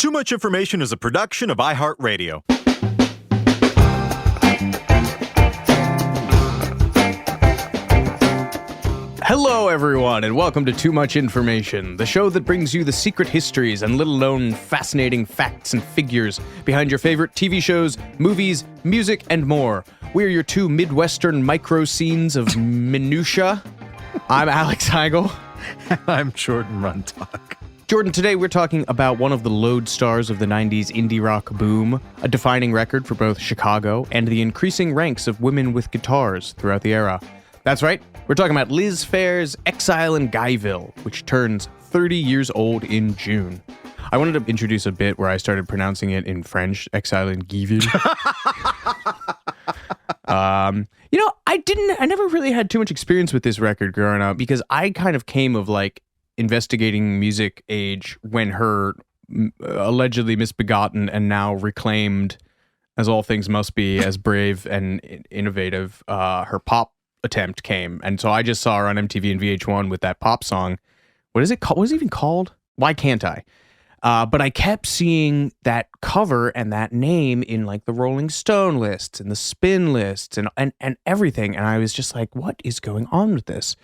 Too Much Information is a production of iHeart Radio. Hello, everyone, and welcome to Too Much Information, the show that brings you the secret histories and little-known fascinating facts and figures behind your favorite TV shows, movies, music, and more. We're your two Midwestern micro-scenes of minutia. I'm Alex Heigl. I'm Jordan Runtagh. Jordan, today we're talking about one of the lodestars of the 90s indie rock boom, a defining record for both Chicago and the increasing ranks of women with guitars throughout the era. That's right, we're talking about Liz Phair's Exile in Guyville, which turns 30 years old in June. I wanted to introduce a bit where I started pronouncing it in French, Exile in Guyville. I never really had too much experience with this record growing up because I kind of came of like investigating music age when her allegedly misbegotten and now reclaimed, as all things must be, as brave and innovative, her pop attempt came. And so I just saw her on MTV and VH1 with that pop song. What is it called? What is it even called? Why Can't I? But I kept seeing that cover and that name in like the Rolling Stone lists and the Spin lists and everything. And I was just like, what is going on with this?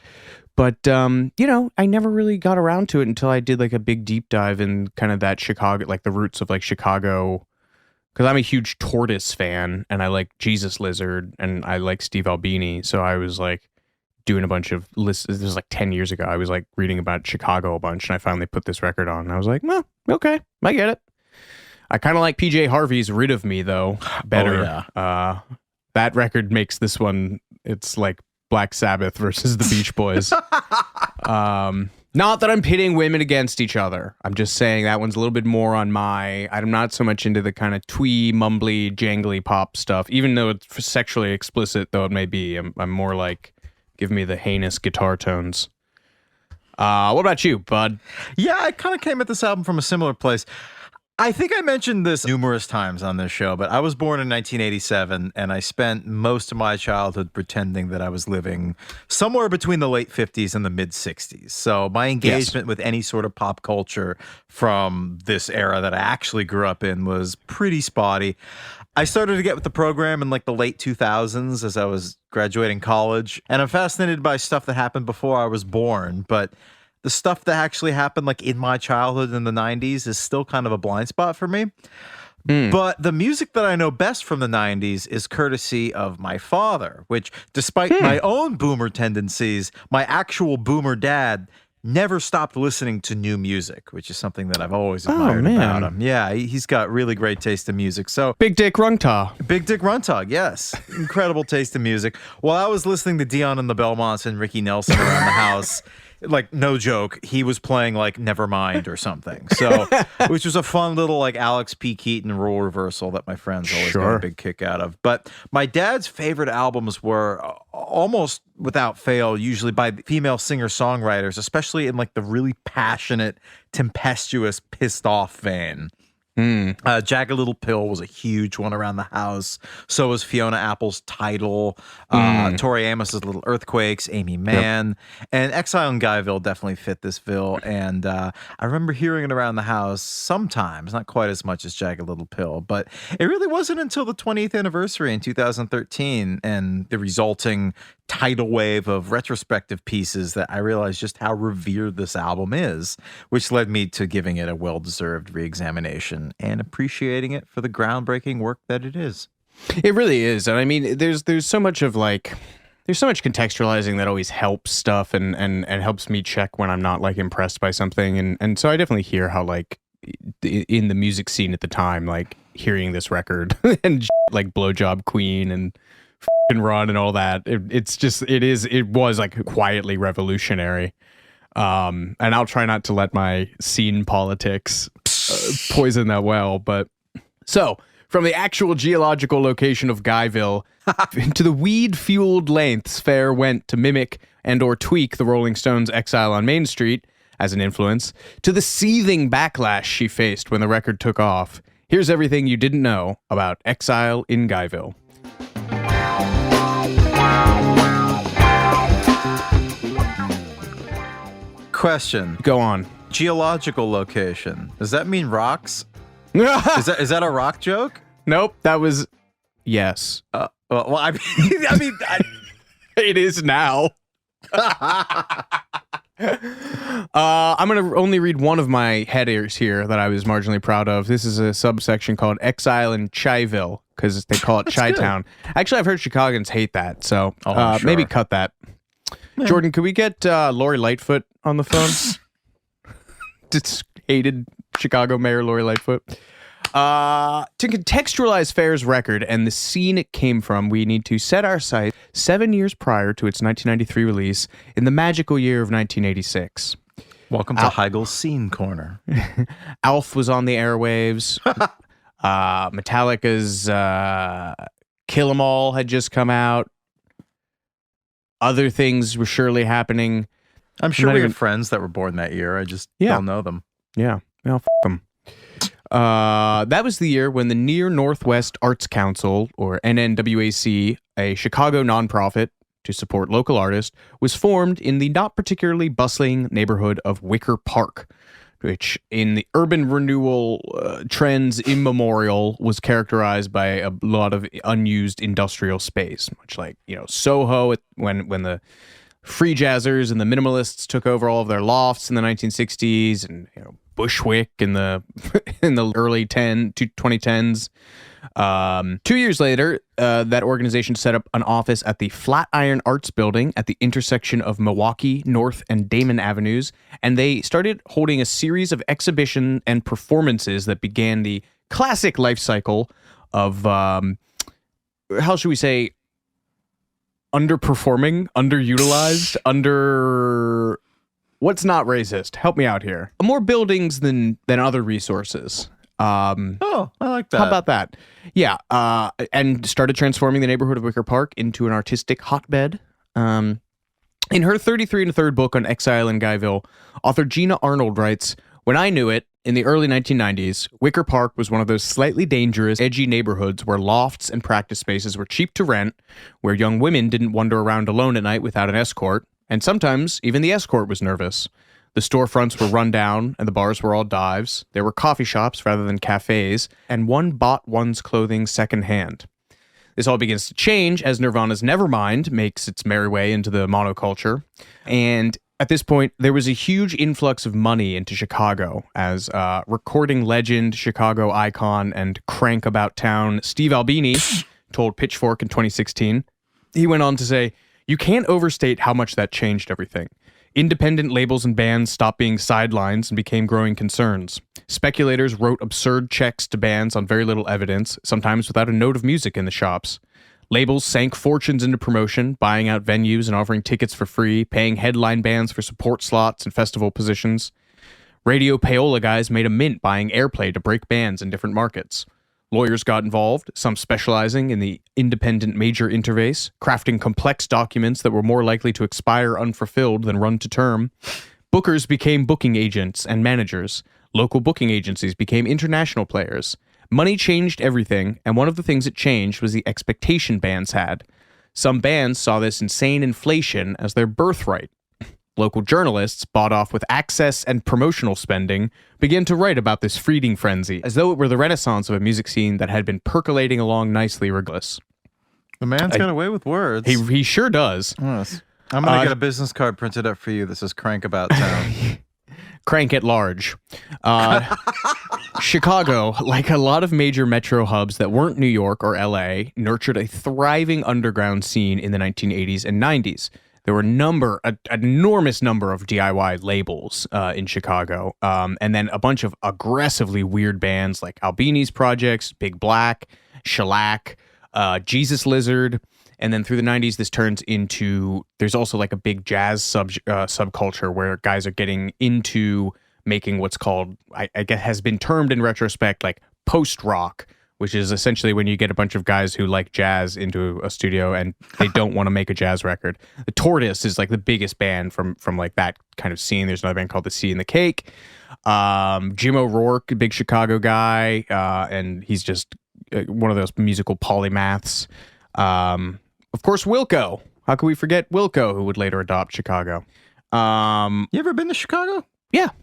But, I never really got around to it until I did like a big deep dive in kind of that Chicago, like the roots of like Chicago, because I'm a huge Tortoise fan and I like Jesus Lizard and I like Steve Albini. So I was like doing a bunch of lists. This was like 10 years ago. I was like reading about Chicago a bunch and I finally put this record on and I was like, well, okay, I get it. I kind of like PJ Harvey's Rid of Me though better. Oh, yeah. That record makes this one, it's like Black Sabbath versus the Beach Boys. Not that I'm pitting women against each other. I'm just saying that one's a little bit more on I'm not so much into the kind of twee, mumbly, jangly pop stuff, even though it's sexually explicit, though it may be. I'm more like, give me the heinous guitar tones. What about you, bud? Yeah, I kind of came at this album from a similar place. I think I mentioned this numerous times on this show, but I was born in 1987, and I spent most of my childhood pretending that I was living somewhere between the late 50s and the mid 60s. So my engagement with any sort of pop culture from this era that I actually grew up in was pretty spotty. I started to get with the program in like the late 2000s as I was graduating college, and I'm fascinated by stuff that happened before I was born, but the stuff that actually happened like in my childhood in the 90s is still kind of a blind spot for me. But the music that I know best from the 90s is courtesy of my father, which despite my own boomer tendencies, my actual boomer dad never stopped listening to new music, which is something that I've always admired about him. Yeah, he's got really great taste in music. So Big Dick Runtagh. Big Dick Runtagh, yes. Incredible taste in music. While I was listening to Dion and the Belmonts and Ricky Nelson around the house, like, no joke, he was playing like Nevermind or something. So, which was a fun little like Alex P. Keaton role reversal that my friends always got a big kick out of. But my dad's favorite albums were almost without fail, usually by female singer-songwriters, especially in like the really passionate, tempestuous, pissed off vein. Jagged Little Pill was a huge one around the house. So was Fiona Apple's Tidal, Tori Amos's Little Earthquakes, Amy Mann, and Exile in Guyville definitely fit this bill. And I remember hearing it around the house sometimes, not quite as much as Jagged Little Pill, but it really wasn't until the 20th anniversary in 2013 and the resulting tidal wave of retrospective pieces that I realized just how revered this album is, which led me to giving it a well-deserved re-examination and appreciating it for the groundbreaking work that it is. It really is. And I mean, there's so much of like, there's so much contextualizing that always helps stuff and helps me check when I'm not like impressed by something. And so I definitely hear how like in the music scene at the time, like hearing this record and like Blowjob Queen and Run and all that, it was like quietly revolutionary. And I'll try not to let my scene politics poison that well. But so from the actual geological location of Guyville to the weed-fueled lengths Phair went to mimic and or tweak the Rolling Stones' Exile on Main Street as an influence, to the seething backlash she faced when the record took off, here's everything you didn't know about Exile in Guyville. Question. Go on. Geological location. Does that mean rocks? Is that a rock joke? Nope, that was yes. Well, I mean, It is now. I'm going to only read one of my headers here that I was marginally proud of. This is a subsection called Exile in Guyville, because they call it Chi-Town. Actually, I've heard Chicagoans hate that, so sure. maybe cut that. Yeah. Jordan, could we get Lori Lightfoot on the phone? Just hated Chicago Mayor Lori Lightfoot. To contextualize Phair's record and the scene it came from, we need to set our sights 7 years prior to its 1993 release in the magical year of 1986. Welcome to Heigl's Scene Corner. Alf was on the airwaves. Metallica's Kill 'Em All had just come out. Other things were surely happening. I'm sure we have friends that were born that year. I just don't know them. Yeah. Well, f them. That was the year when the Near Northwest Arts Council, or NNWAC, a Chicago nonprofit to support local artists, was formed in the not particularly bustling neighborhood of Wicker Park, which in the urban renewal trends immemorial was characterized by a lot of unused industrial space, much like, Soho when the free jazzers and the minimalists took over all of their lofts in the 1960s, and Bushwick in the in the early 2010s. 2 years later, that organization set up an office at the Flatiron Arts Building at the intersection of Milwaukee, North, and Damon Avenues, and they started holding a series of exhibition and performances that began the classic life cycle of, how should we say, underperforming, underutilized, what's not racist? Help me out here. More buildings than other resources. I like that. How about that? Yeah, and started transforming the neighborhood of Wicker Park into an artistic hotbed. In her 33 1/3 book on Exile in Guyville, author Gina Arnold writes, "When I knew it, in the early 1990s, Wicker Park was one of those slightly dangerous, edgy neighborhoods where lofts and practice spaces were cheap to rent, where young women didn't wander around alone at night without an escort, and sometimes even the escort was nervous. The storefronts were run down, and the bars were all dives. There were coffee shops rather than cafes, and one bought one's clothing secondhand. This all begins to change as Nirvana's Nevermind makes its merry way into the monoculture, and at this point, there was a huge influx of money into Chicago as recording legend, Chicago icon, and crank about town Steve Albini told Pitchfork in 2016. He went on to say, "You can't overstate how much that changed everything. Independent labels and bands stopped being sidelines and became growing concerns. Speculators wrote absurd checks to bands on very little evidence, sometimes without a note of music in the shops. Labels sank fortunes into promotion, buying out venues and offering tickets for free, paying headline bands for support slots and festival positions. Radio payola guys made a mint buying airplay to break bands in different markets. Lawyers got involved, some specializing in the independent major interface, crafting complex documents that were more likely to expire unfulfilled than run to term. Bookers became booking agents and managers. Local booking agencies became international players. Money changed everything, and one of the things it changed was the expectation bands had. Some bands saw this insane inflation as their birthright. Local journalists, bought off with access and promotional spending, began to write about this feeding frenzy, as though it were the renaissance of a music scene that had been percolating along nicely regardless." The man's got away with words. He sure does. Yes. I'm going to get a business card printed up for you. This is Crank About Town. Crank at large. Chicago, like a lot of major metro hubs that weren't New York or LA, nurtured a thriving underground scene in the 1980s and 90s. There were an enormous number of DIY labels in Chicago, and then a bunch of aggressively weird bands like Albini's Projects, Big Black, Shellac, Jesus Lizard, and then through the 90s, this turns into, there's also like a big jazz subculture where guys are getting into making what's called, I guess has been termed in retrospect, like post-rock, which is essentially when you get a bunch of guys who like jazz into a studio and they don't want to make a jazz record. The Tortoise is like the biggest band from like that kind of scene. There's another band called The Sea and the Cake. Jim O'Rourke, a big Chicago guy, and he's just one of those musical polymaths. Of course, Wilco. How could we forget Wilco, who would later adopt Chicago? You ever been to Chicago?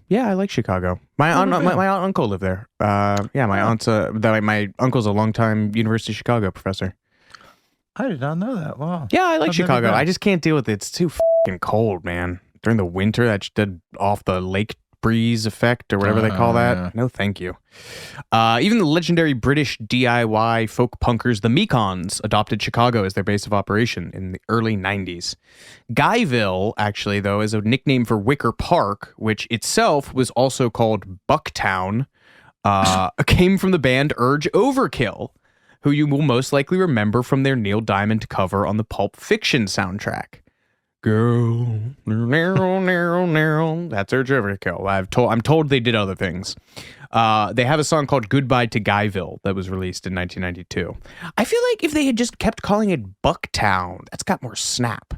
Yeah, I like Chicago. My aunt and uncle live there. My aunt's my uncle's a longtime University of Chicago professor. I did not know that. Wow. Yeah, I like I've never Chicago. been. I just can't deal with it. It's too fucking cold, man. During the winter, that off the lake breeze effect or whatever they call that. Yeah. No, thank you. Even the legendary British DIY folk punkers, the Mekons, adopted Chicago as their base of operation in the early 90s. Guyville, actually, though, is a nickname for Wicker Park, which itself was also called Bucktown, came from the band Urge Overkill, who you will most likely remember from their Neil Diamond cover on the Pulp Fiction soundtrack. Girl, narrow. That's Urge Overkill. I'm told they did other things. They have a song called Goodbye to Guyville that was released in 1992. I feel like if they had just kept calling it Bucktown, that's got more snap.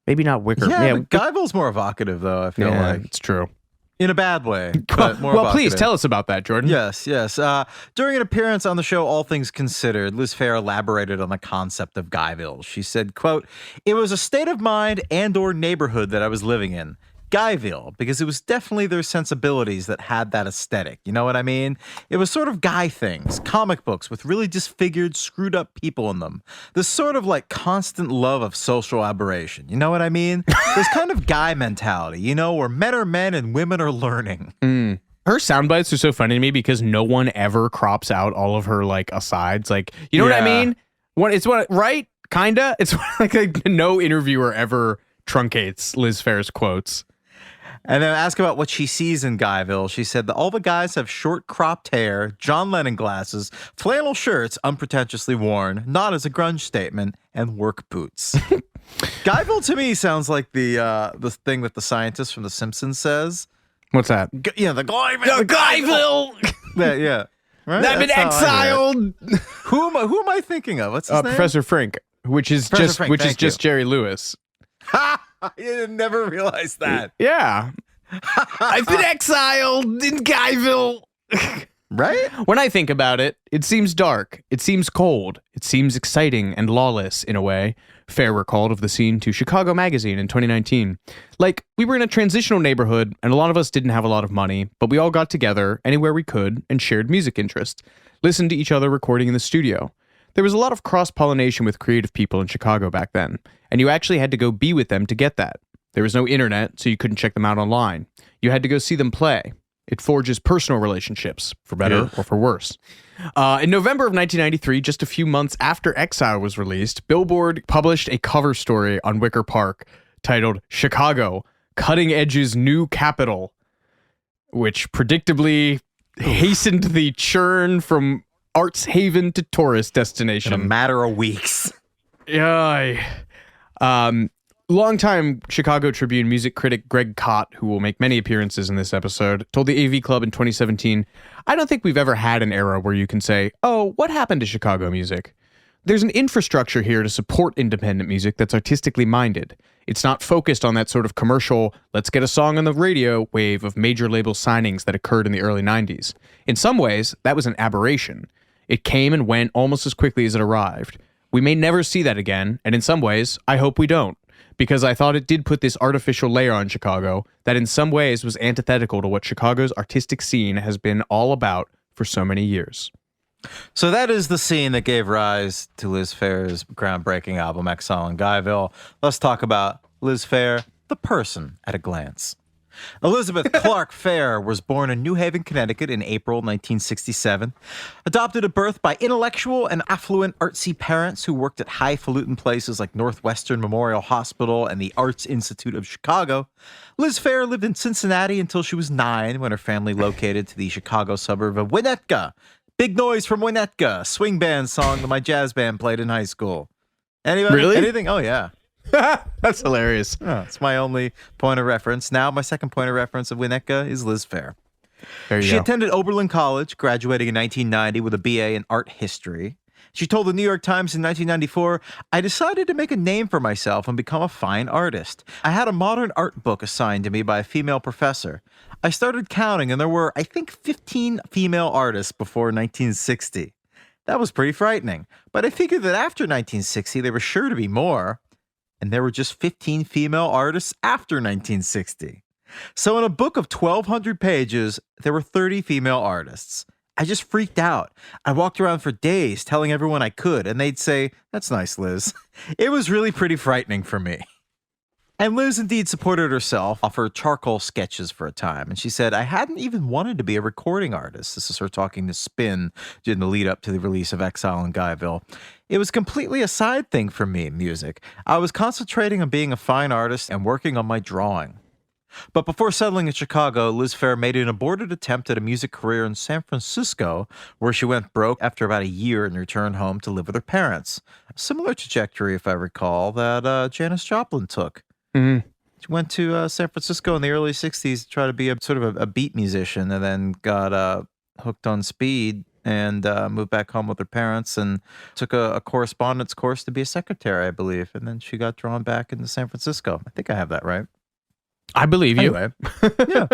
Maybe not Wicker. Yeah, Guyville's more evocative, though, I feel like. It's true. In a bad way, but more well, please evocative. tell us about that, Jordan. Yes. During an appearance on the show All Things Considered, Liz Phair elaborated on the concept of Guyville. She said, quote, "It was a state of mind and or neighborhood that I was living in. Guyville, because it was definitely their sensibilities that had that aesthetic. You know what I mean? It was sort of guy things, comic books with really disfigured, screwed up people in them. This sort of like constant love of social aberration. You know what I mean? This kind of guy mentality, you know, where men are men and women are learning." Her sound bites are so funny to me because no one ever crops out all of her like asides. Like, you know what I mean? Right? Kinda. It's like no interviewer ever truncates Liz Phair's quotes. And then ask about what she sees in Guyville. She said that all the guys have short cropped hair, John Lennon glasses, flannel shirts unpretentiously worn, not as a grunge statement, and work boots. Guyville to me sounds like the thing that the scientist from The Simpsons says. What's that? The Guyville. Yeah. Right? I've been exiled. Who am I thinking of? What's his name? Professor Frink, which is just Jerry Lewis. I never realized that. Yeah. I've been exiled in Guyville. Right? When I think about it, it seems dark. It seems cold. It seems exciting and lawless in a way. Phair recalled of the scene to Chicago Magazine in 2019. Like, we were in a transitional neighborhood, and a lot of us didn't have a lot of money, but we all got together anywhere we could and shared music interests, listened to each other recording in the studio. There was a lot of cross-pollination with creative people in Chicago back then, and you actually had to go be with them to get that. There was no internet, so you couldn't check them out online. You had to go see them play. It forges personal relationships, for better or for worse. In November of 1993, just a few months after Exile was released, Billboard published a cover story on Wicker Park titled Chicago, Cutting Edge's New Capital, which predictably hastened the churn from arts haven to tourist destination. In a matter of weeks. Yeah. Longtime Chicago Tribune music critic Greg Kot, who will make many appearances in this episode, told the AV Club in 2017, "I don't think we've ever had an era where you can say, oh, what happened to Chicago music? There's an infrastructure here to support independent music that's artistically minded. It's not focused on that sort of commercial, let's get a song on the radio wave of major label signings that occurred in the early 90s. In some ways, that was an aberration. It came and went almost as quickly as it arrived. We may never see that again, and in some ways, I hope we don't. Because I thought it did put this artificial layer on Chicago that in some ways was antithetical to what Chicago's artistic scene has been all about for so many years." So that is the scene that gave rise to Liz Phair's groundbreaking album, Exile in Guyville. Let's talk about Liz Phair, the person at a glance. Elizabeth Clark Phair was born in New Haven, Connecticut in April 1967. Adopted at birth by intellectual and affluent artsy parents who worked at highfalutin places like Northwestern Memorial Hospital and the Arts Institute of Chicago, Liz Phair lived in Cincinnati until she was 9 when her family located to the Chicago suburb of Winnetka. Big Noise from Winnetka, swing band song that my jazz band played in high school. Anybody? Really? Anything? Oh, yeah. That's hilarious. Oh, it's my only point of reference. Now, my second point of reference of Winnetka is Liz Phair. She attended Oberlin College, graduating in 1990 with a BA in art history. She told the New York Times in 1994, "I decided to make a name for myself and become a fine artist. I had a modern art book assigned to me by a female professor. I started counting, and there were, I think, 15 female artists before 1960. That was pretty frightening. But I figured that after 1960, there were sure to be more. And there were just 15 female artists after 1960. So in a book of 1,200 pages, there were 30 female artists. I just freaked out. I walked around for days telling everyone I could, and they'd say, "That's nice, Liz." It was really pretty frightening for me. And Liz indeed supported herself off her charcoal sketches for a time. And she said, "I hadn't even wanted to be a recording artist." This is her talking to Spin in the lead up to the release of Exile and Guyville. "It was completely a side thing for me, music. I was concentrating on being a fine artist and working on my drawing." But before settling in Chicago, Liz Phair made an aborted attempt at a music career in San Francisco, where she went broke after about a year and returned home to live with her parents. A similar trajectory, if I recall, that Janis Joplin took. Mm-hmm. She went to San Francisco in the early 60s to try to be a sort of a beat musician, and then got hooked on speed and moved back home with her parents and took a correspondence course to be a secretary, I believe. And then she got drawn back into San Francisco. I think I have that right. I believe you. Anyway, yeah.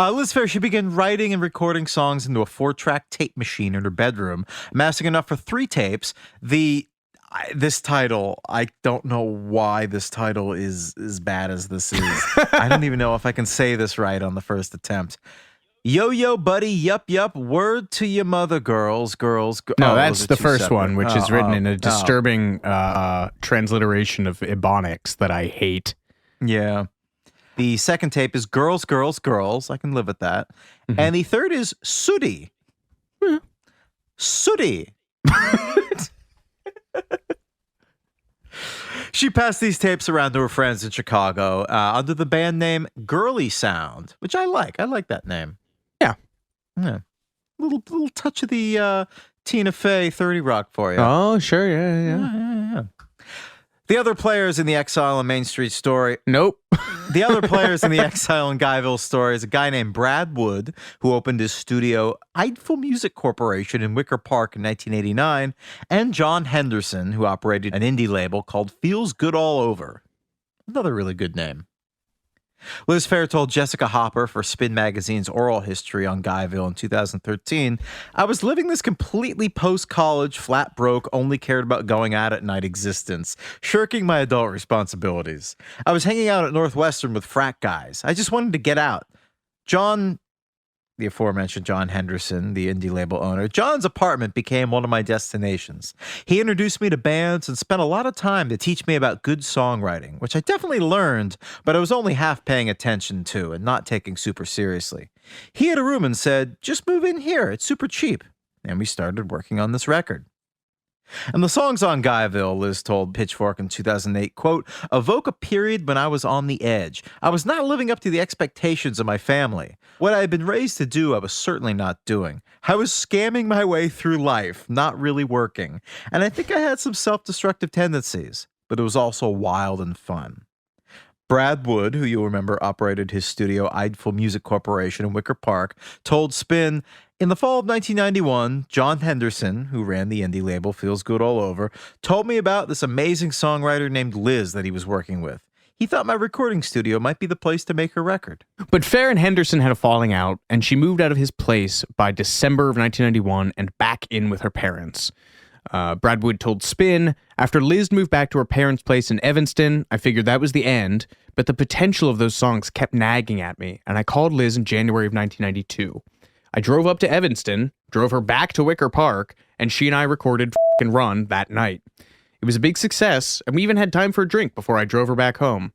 Liz Phair, she began writing and recording songs into a 4-track tape machine in her bedroom, amassing enough for 3 tapes. This title, I don't know why this title is as bad as this is. I don't even know if I can say this right on the first attempt. "Yo, yo, buddy, yup, yup, word to your mother, girls. No, Oh, that's those are the 2 first separate. one, which is written in a disturbing transliteration of Ebonics that I hate. Yeah. The second tape is Girls, Girls, Girls. I can live with that. Mm-hmm. And the third is Sooty. Yeah. Sooty. She passed these tapes around to her friends in Chicago under the band name Girly Sound, which I like. I like that name. Yeah. Little touch of the Tina Fey 30 Rock for you. Oh, sure. Yeah. The other players in the Exile and Main Street story. Nope. The other players in the Exile and Guyville story is a guy named Brad Wood, who opened his studio Heigl Music Corporation in Wicker Park in 1989, and John Henderson, who operated an indie label called Feels Good All Over. Another really good name. Liz Phair told Jessica Hopper for Spin Magazine's Oral History on Guyville in 2013, "I was living this completely post-college, flat broke, only cared about going out at night existence, shirking my adult responsibilities. I was hanging out at Northwestern with frat guys. I just wanted to get out. John," the aforementioned John Henderson, the indie label owner, "John's apartment became one of my destinations. He introduced me to bands and spent a lot of time to teach me about good songwriting, which I definitely learned, but I was only half paying attention to and not taking super seriously. He had a room and said, 'Just move in here. It's super cheap.' And we started working on this record." And the songs on Guyville, Liz told Pitchfork in 2008, quote, "evoke a period when I was on the edge. I was not living up to the expectations of my family. What I had been raised to do, I was certainly not doing. I was scamming my way through life, not really working. And I think I had some self-destructive tendencies, but it was also wild and fun." Brad Wood, who you'll remember operated his studio Heigl Music Corporation in Wicker Park, told Spin, "In the fall of 1991, John Henderson, who ran the indie label Feels Good All Over, told me about this amazing songwriter named Liz that he was working with. He thought my recording studio might be the place to make her record." But Phair and Henderson had a falling out, and she moved out of his place by December of 1991 and back in with her parents. Brad Wood told Spin, "After Liz moved back to her parents' place in Evanston, I figured that was the end, but the potential of those songs kept nagging at me, and I called Liz in January of 1992. I drove up to Evanston, drove her back to Wicker Park, and she and I recorded F***ing Run that night. It was a big success, and we even had time for a drink before I drove her back home.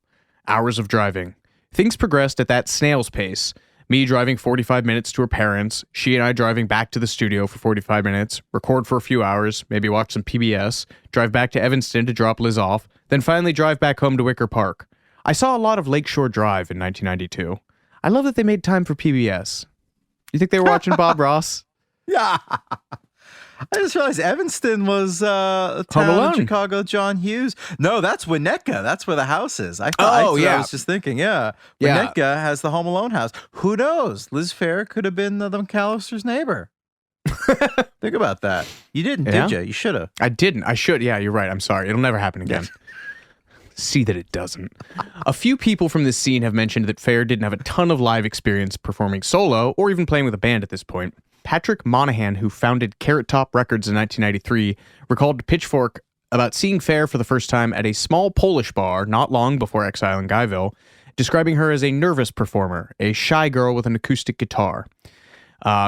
Hours of driving. Things progressed at that snail's pace. Me driving 45 minutes to her parents, she and I driving back to the studio for 45 minutes, record for a few hours, maybe watch some PBS, drive back to Evanston to drop Liz off, then finally drive back home to Wicker Park. I saw a lot of Lakeshore Drive in 1992. I love that they made time for PBS. You think they were watching Bob Ross? Yeah. I just realized Evanston was a town in Chicago, John Hughes. No, that's Winnetka. That's where the house is. I was just thinking, yeah. Winnetka has the Home Alone house. Who knows? Liz Phair could have been the McAllister's neighbor. Think about that. You didn't, did you? You should have. I didn't. I should. Yeah, you're right. I'm sorry. It'll never happen again. See that it doesn't. A few people from this scene have mentioned that Phair didn't have a ton of live experience performing solo or even playing with a band at this point. Patrick Monahan, who founded Carrot Top Records in 1993, recalled to Pitchfork about seeing Phair for the first time at a small Polish bar not long before Exile in Guyville. describing her as a nervous performer, a shy girl with an acoustic guitar.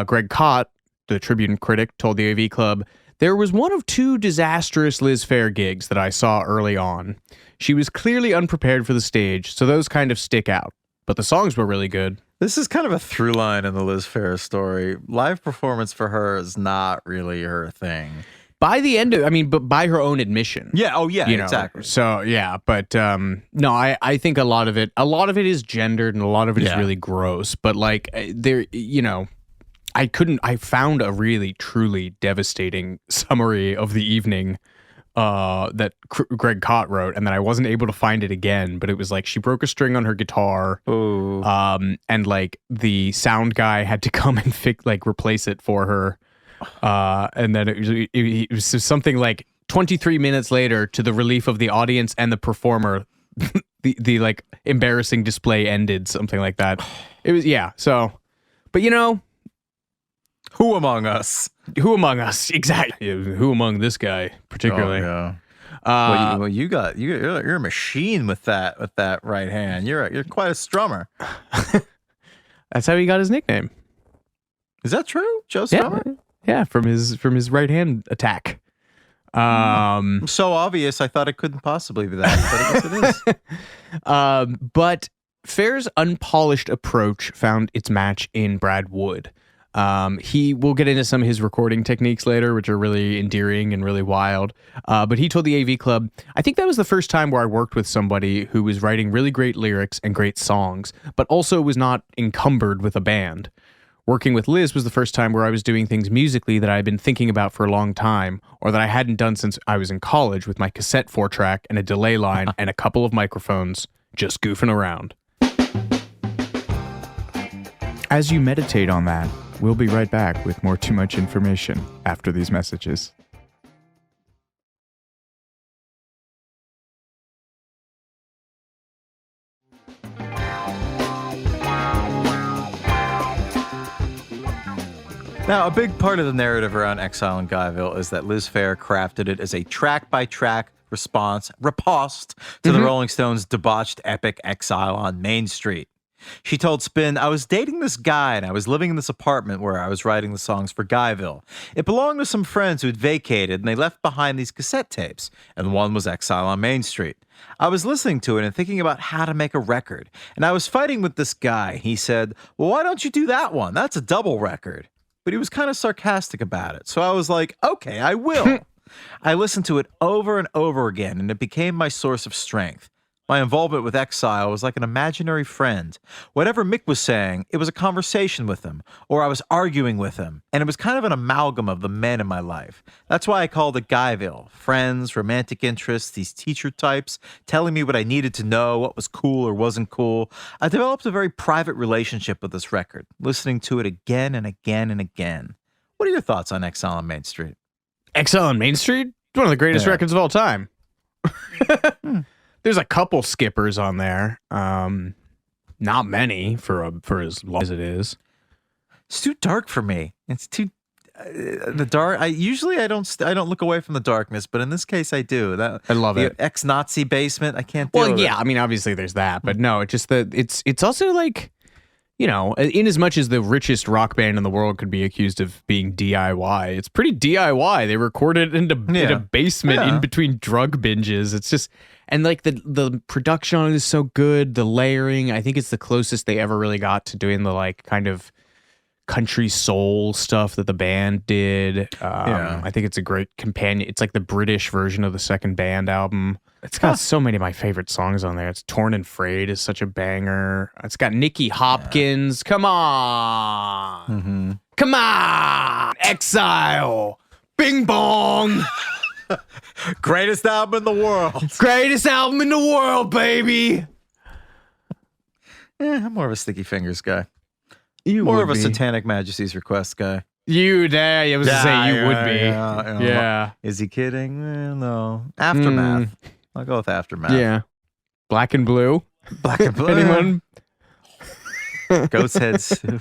Greg Kot, the Tribune critic, told the AV Club, "There was one of two disastrous Liz Phair gigs that I saw early on. She was clearly unprepared for the stage, so those kind of stick out. But the songs were really good." This is kind of a through line in the Liz Phair story. Live performance for her is not really her thing. By the end of, but by her own admission. Yeah. Oh, yeah. You know? Exactly. So yeah, but no, I think a lot of it is gendered and a lot of it is really gross. But like there, I found a really truly devastating summary of the evening that Greg Kot wrote, and then I wasn't able to find it again. But it was like she broke a string on her guitar, and like the sound guy had to come and replace it for her. And then it was something like 23 minutes later, to the relief of the audience and the performer, the like embarrassing display ended, something like that. It was, so, but who among us? Exactly. Who among this guy particularly? Oh, yeah. You're a machine with that right hand. You're quite a strummer. That's how he got his nickname. Is that true, Joe Strummer? Yeah, from his right hand attack. So obvious, I thought it couldn't possibly be that, but I guess it is. But Phair's unpolished approach found its match in Brad Wood. He will get into some of his recording techniques later, which are really endearing and really wild. But he told the AV Club, "I think that was the first time where I worked with somebody who was writing really great lyrics and great songs, but also was not encumbered with a band. Working with Liz was the first time where I was doing things musically that I had been thinking about for a long time, or that I hadn't done since I was in college, with my cassette 4-track and a delay line and a couple of microphones, just goofing around." As you meditate on that, we'll be right back with more Too Much Information after these messages. Now, a big part of the narrative around Exile and Guyville is that Liz Phair crafted it as a track-by-track riposte to the Rolling Stones' debauched epic Exile on Main Street. She told Spin, "I was dating this guy and I was living in this apartment where I was writing the songs for Guyville. It belonged to some friends who had vacated and they left behind these cassette tapes, and one was Exile on Main Street. I was listening to it and thinking about how to make a record, and I was fighting with this guy. He said, 'Well, why don't you do that one? That's a double record.' But he was kind of sarcastic about it. So I was like, okay, I will." I listened to it over and over again, and it became my source of strength. My involvement with Exile was like an imaginary friend. Whatever Mick was saying, it was a conversation with him, or I was arguing with him, and it was kind of an amalgam of the men in my life. That's why I called it Guyville. Friends, romantic interests, these teacher types, telling me what I needed to know, what was cool or wasn't cool. I developed a very private relationship with this record, listening to it again and again and again. What are your thoughts on Exile on Main Street? Exile on Main Street? One of the greatest records of all time. There's a couple skippers on there. Not many for as long as it is. It's too dark for me. It's too the dark. I don't look away from the darkness, but in this case I do. I love it. Ex-Nazi basement. I can't. Deal Well, with yeah. it. I mean, obviously there's that, but no. It's just that it's also like, in as much as the richest rock band in the world could be accused of being DIY, it's pretty DIY. They recorded it in a basement in between drug binges. It's just, and like the production on it is so good. The layering, I think it's the closest they ever really got to doing the like kind of country soul stuff that the band did. I think it's a great companion. It's like the British version of the second band album. It's got so many of my favorite songs on there. It's Torn and Frayed is such a banger. It's got Nicky Hopkins. Come on. Come on. Exile. Bing bong. Greatest album in the world. Greatest album in the world, baby. I'm more of a Sticky Fingers guy. You more would of a be. Satanic Majesty's Request guy. I was to say you would be. Yeah. Is he kidding? No. Aftermath. I'll go with Aftermath. Yeah. Black and Blue. Black and Blue. Anyone? Goat's Head Soup.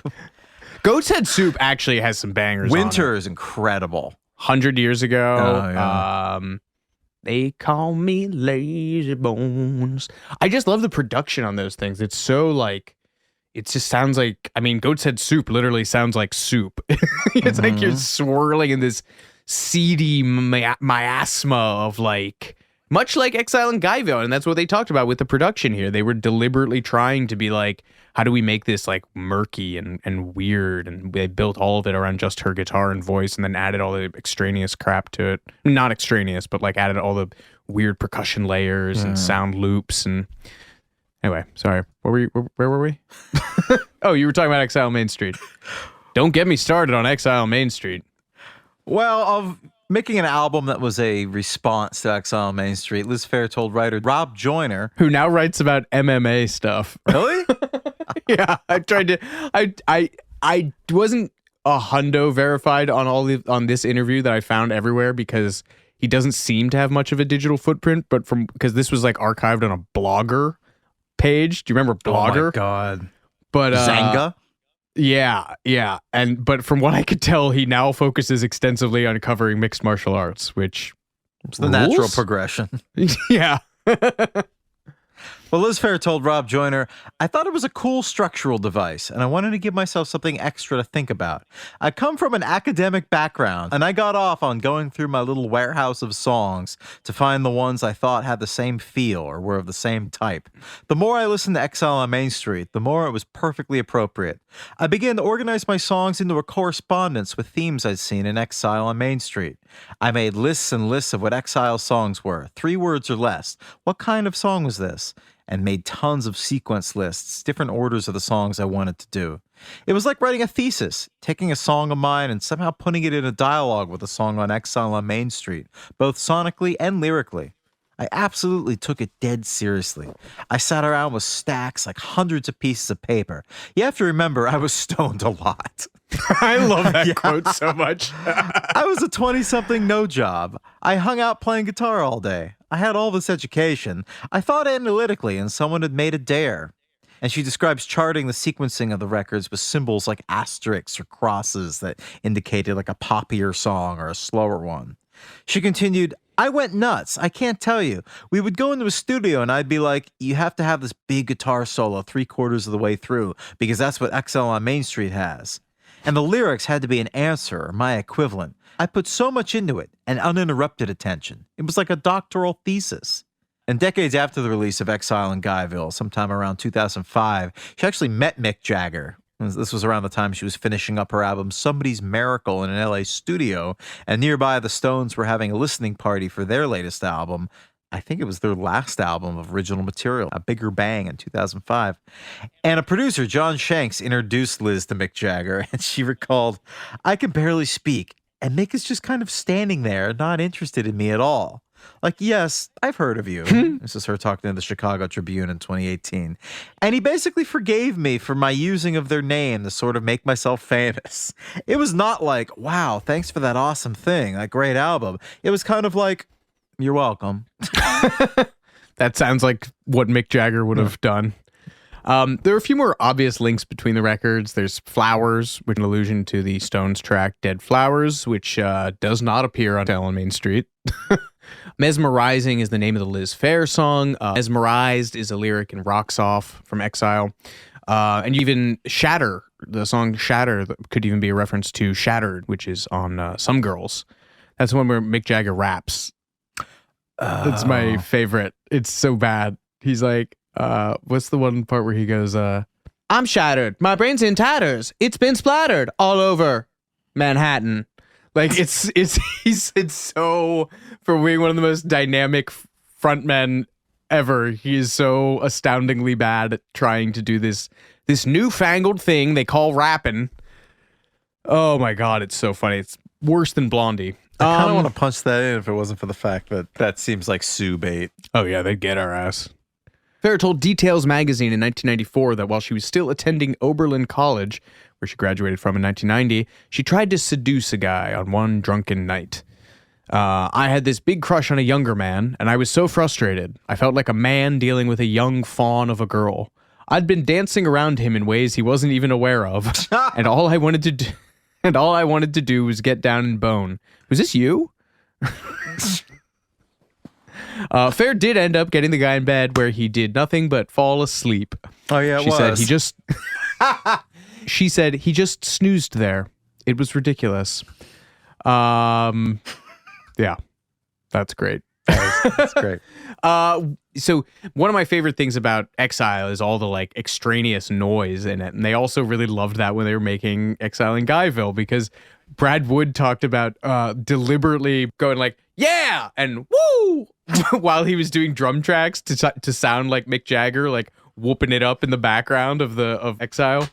Goat's Head Soup actually has some bangers. Winter on it. is incredible. 100 years ago. Oh, yeah. They call me Lazy Bones. I just love the production on those things. It's so like, it just sounds like, I mean, Goat's Head Soup literally sounds like soup. It's like you're swirling in this seedy miasma of like, much like Exile and Guyville. And that's what they talked about with the production here. They were deliberately trying to be like, how do we make this like murky and weird? And they built all of it around just her guitar and voice, and then added all the extraneous crap to it. Not extraneous, but like added all the weird percussion layers and sound loops. And anyway, sorry. Where were we? Oh, you were talking about Exile Main Street. Don't get me started on Exile Main Street. Well, of making an album that was a response to Exile Main Street, Liz Phair told writer Rob Joyner, who now writes about MMA stuff. Really? Yeah, I tried to. I wasn't a hundo verified on this interview that I found everywhere, because he doesn't seem to have much of a digital footprint. But because this was like archived on a Blogger page. Do you remember Blogger? Oh my God. But Zanga. Yeah. But from what I could tell, he now focuses extensively on covering mixed martial arts, which it's the natural progression. Yeah. Well, Liz Phair told Rob Joyner, I thought it was a cool structural device, and I wanted to give myself something extra to think about. I come from an academic background, and I got off on going through my little warehouse of songs to find the ones I thought had the same feel or were of the same type. The more I listened to Exile on Main Street, the more it was perfectly appropriate. I began to organize my songs into a correspondence with themes I'd seen in Exile on Main Street. I made lists and lists of what Exile songs were, 3 words or less. What kind of song was this? And made tons of sequence lists, different orders of the songs I wanted to do. It was like writing a thesis, taking a song of mine and somehow putting it in a dialogue with a song on Exile on Main Street, both sonically and lyrically. I absolutely took it dead seriously. I sat around with stacks, like hundreds of pieces of paper. You have to remember, I was stoned a lot. I love that quote so much. I was a 20-something no job. I hung out playing guitar all day. I had all this education. I thought analytically, and someone had made a dare. And she describes charting the sequencing of the records with symbols like asterisks or crosses that indicated like a poppier song or a slower one. She continued, I went nuts. I can't tell you. We would go into a studio and I'd be like, you have to have this big guitar solo 3/4 of the way through, because that's what Exile on Main Street has. And the lyrics had to be an answer, or my equivalent. I put so much into it, and uninterrupted attention. It was like a doctoral thesis. And decades after the release of Exile and Guyville, sometime around 2005, she actually met Mick Jagger. This was around the time she was finishing up her album Somebody's Miracle in an LA studio, and nearby the Stones were having a listening party for their latest album. I think it was their last album of original material, A Bigger Bang, in 2005. And a producer, John Shanks, introduced Liz to Mick Jagger, and she recalled, I can barely speak, and Mick is just kind of standing there, not interested in me at all. Like, yes, I've heard of you. This is her talking to the Chicago Tribune in 2018. And he basically forgave me for my using of their name to sort of make myself famous. It was not like, wow, thanks for that awesome thing, that great album. It was kind of like, you're welcome. That sounds like what Mick Jagger would have done. There are a few more obvious links between the records. There's Flowers, which is an allusion to the Stones track Dead Flowers, which does not appear on Exile on Main Street. Mesmerizing is the name of the Liz Phair song. Mesmerized is a lyric in Rocks Off from Exile. And even Shatter, the song Shatter, could even be a reference to Shattered, which is on Some Girls. That's the one where Mick Jagger raps. That's my favorite. It's so bad. He's like, what's the one part where he goes, I'm shattered. My brain's in tatters. It's been splattered all over Manhattan. Like, it's so, for being one of the most dynamic frontmen ever, he is so astoundingly bad at trying to do this newfangled thing they call rapping. Oh my God, it's so funny. It's worse than Blondie. I kind of want to punch that in if it wasn't for the fact that that seems like Sue bait. Oh yeah, they'd get our ass. Phair told Details magazine in 1994 that while she was still attending Oberlin College, where she graduated from in 1990, she tried to seduce a guy on one drunken night. I had this big crush on a younger man, and I was so frustrated. I felt like a man dealing with a young fawn of a girl. I'd been dancing around him in ways he wasn't even aware of, and all I wanted to do was get down and bone. Was this you? Phair did end up getting the guy in bed where he did nothing but fall asleep. Oh yeah, She said he just. She said he just snoozed there. It was ridiculous. Yeah, that's great. That's great. So one of my favorite things about Exile is all the like extraneous noise in it, and they also really loved that when they were making Exile in Guyville, because Brad Wood talked about deliberately going like yeah and woo while he was doing drum tracks to sound like Mick Jagger, like whooping it up in the background of Exile,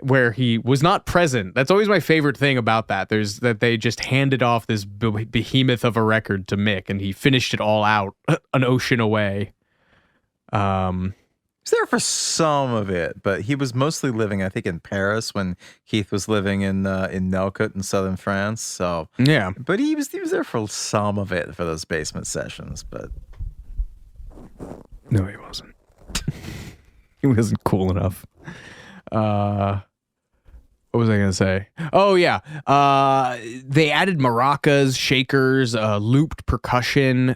where he was not present. That's always my favorite thing about that. There's that they just handed off this behemoth of a record to Mick, and he finished it all out an ocean away. He's there for some of it, but he was mostly living, I think, in Paris when Keith was living in Nelcote in southern France. So yeah, but he was there for some of it for those basement sessions. But no, he wasn't. He wasn't cool enough. What was I going to say? Oh, yeah. They added maracas, shakers, looped percussion,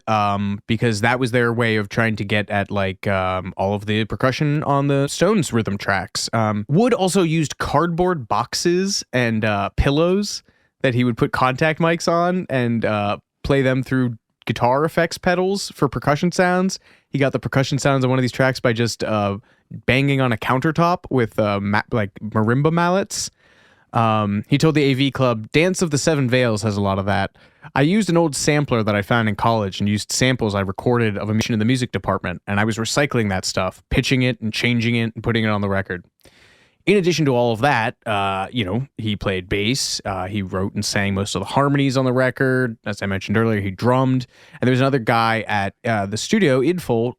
because that was their way of trying to get at like all of the percussion on the Stones rhythm tracks. Wood also used cardboard boxes and pillows that he would put contact mics on and play them through guitar effects pedals for percussion sounds. He got the percussion sounds on one of these tracks by just banging on a countertop with like marimba mallets. He told the AV Club, Dance of the Seven Veils has a lot of that. I used an old sampler that I found in college and used samples I recorded of a mission in the music department, and I was recycling that stuff, pitching it and changing it and putting it on the record. In addition to all of that, he played bass. He wrote and sang most of the harmonies on the record. As I mentioned earlier, he drummed. And there's another guy at the studio, Idful,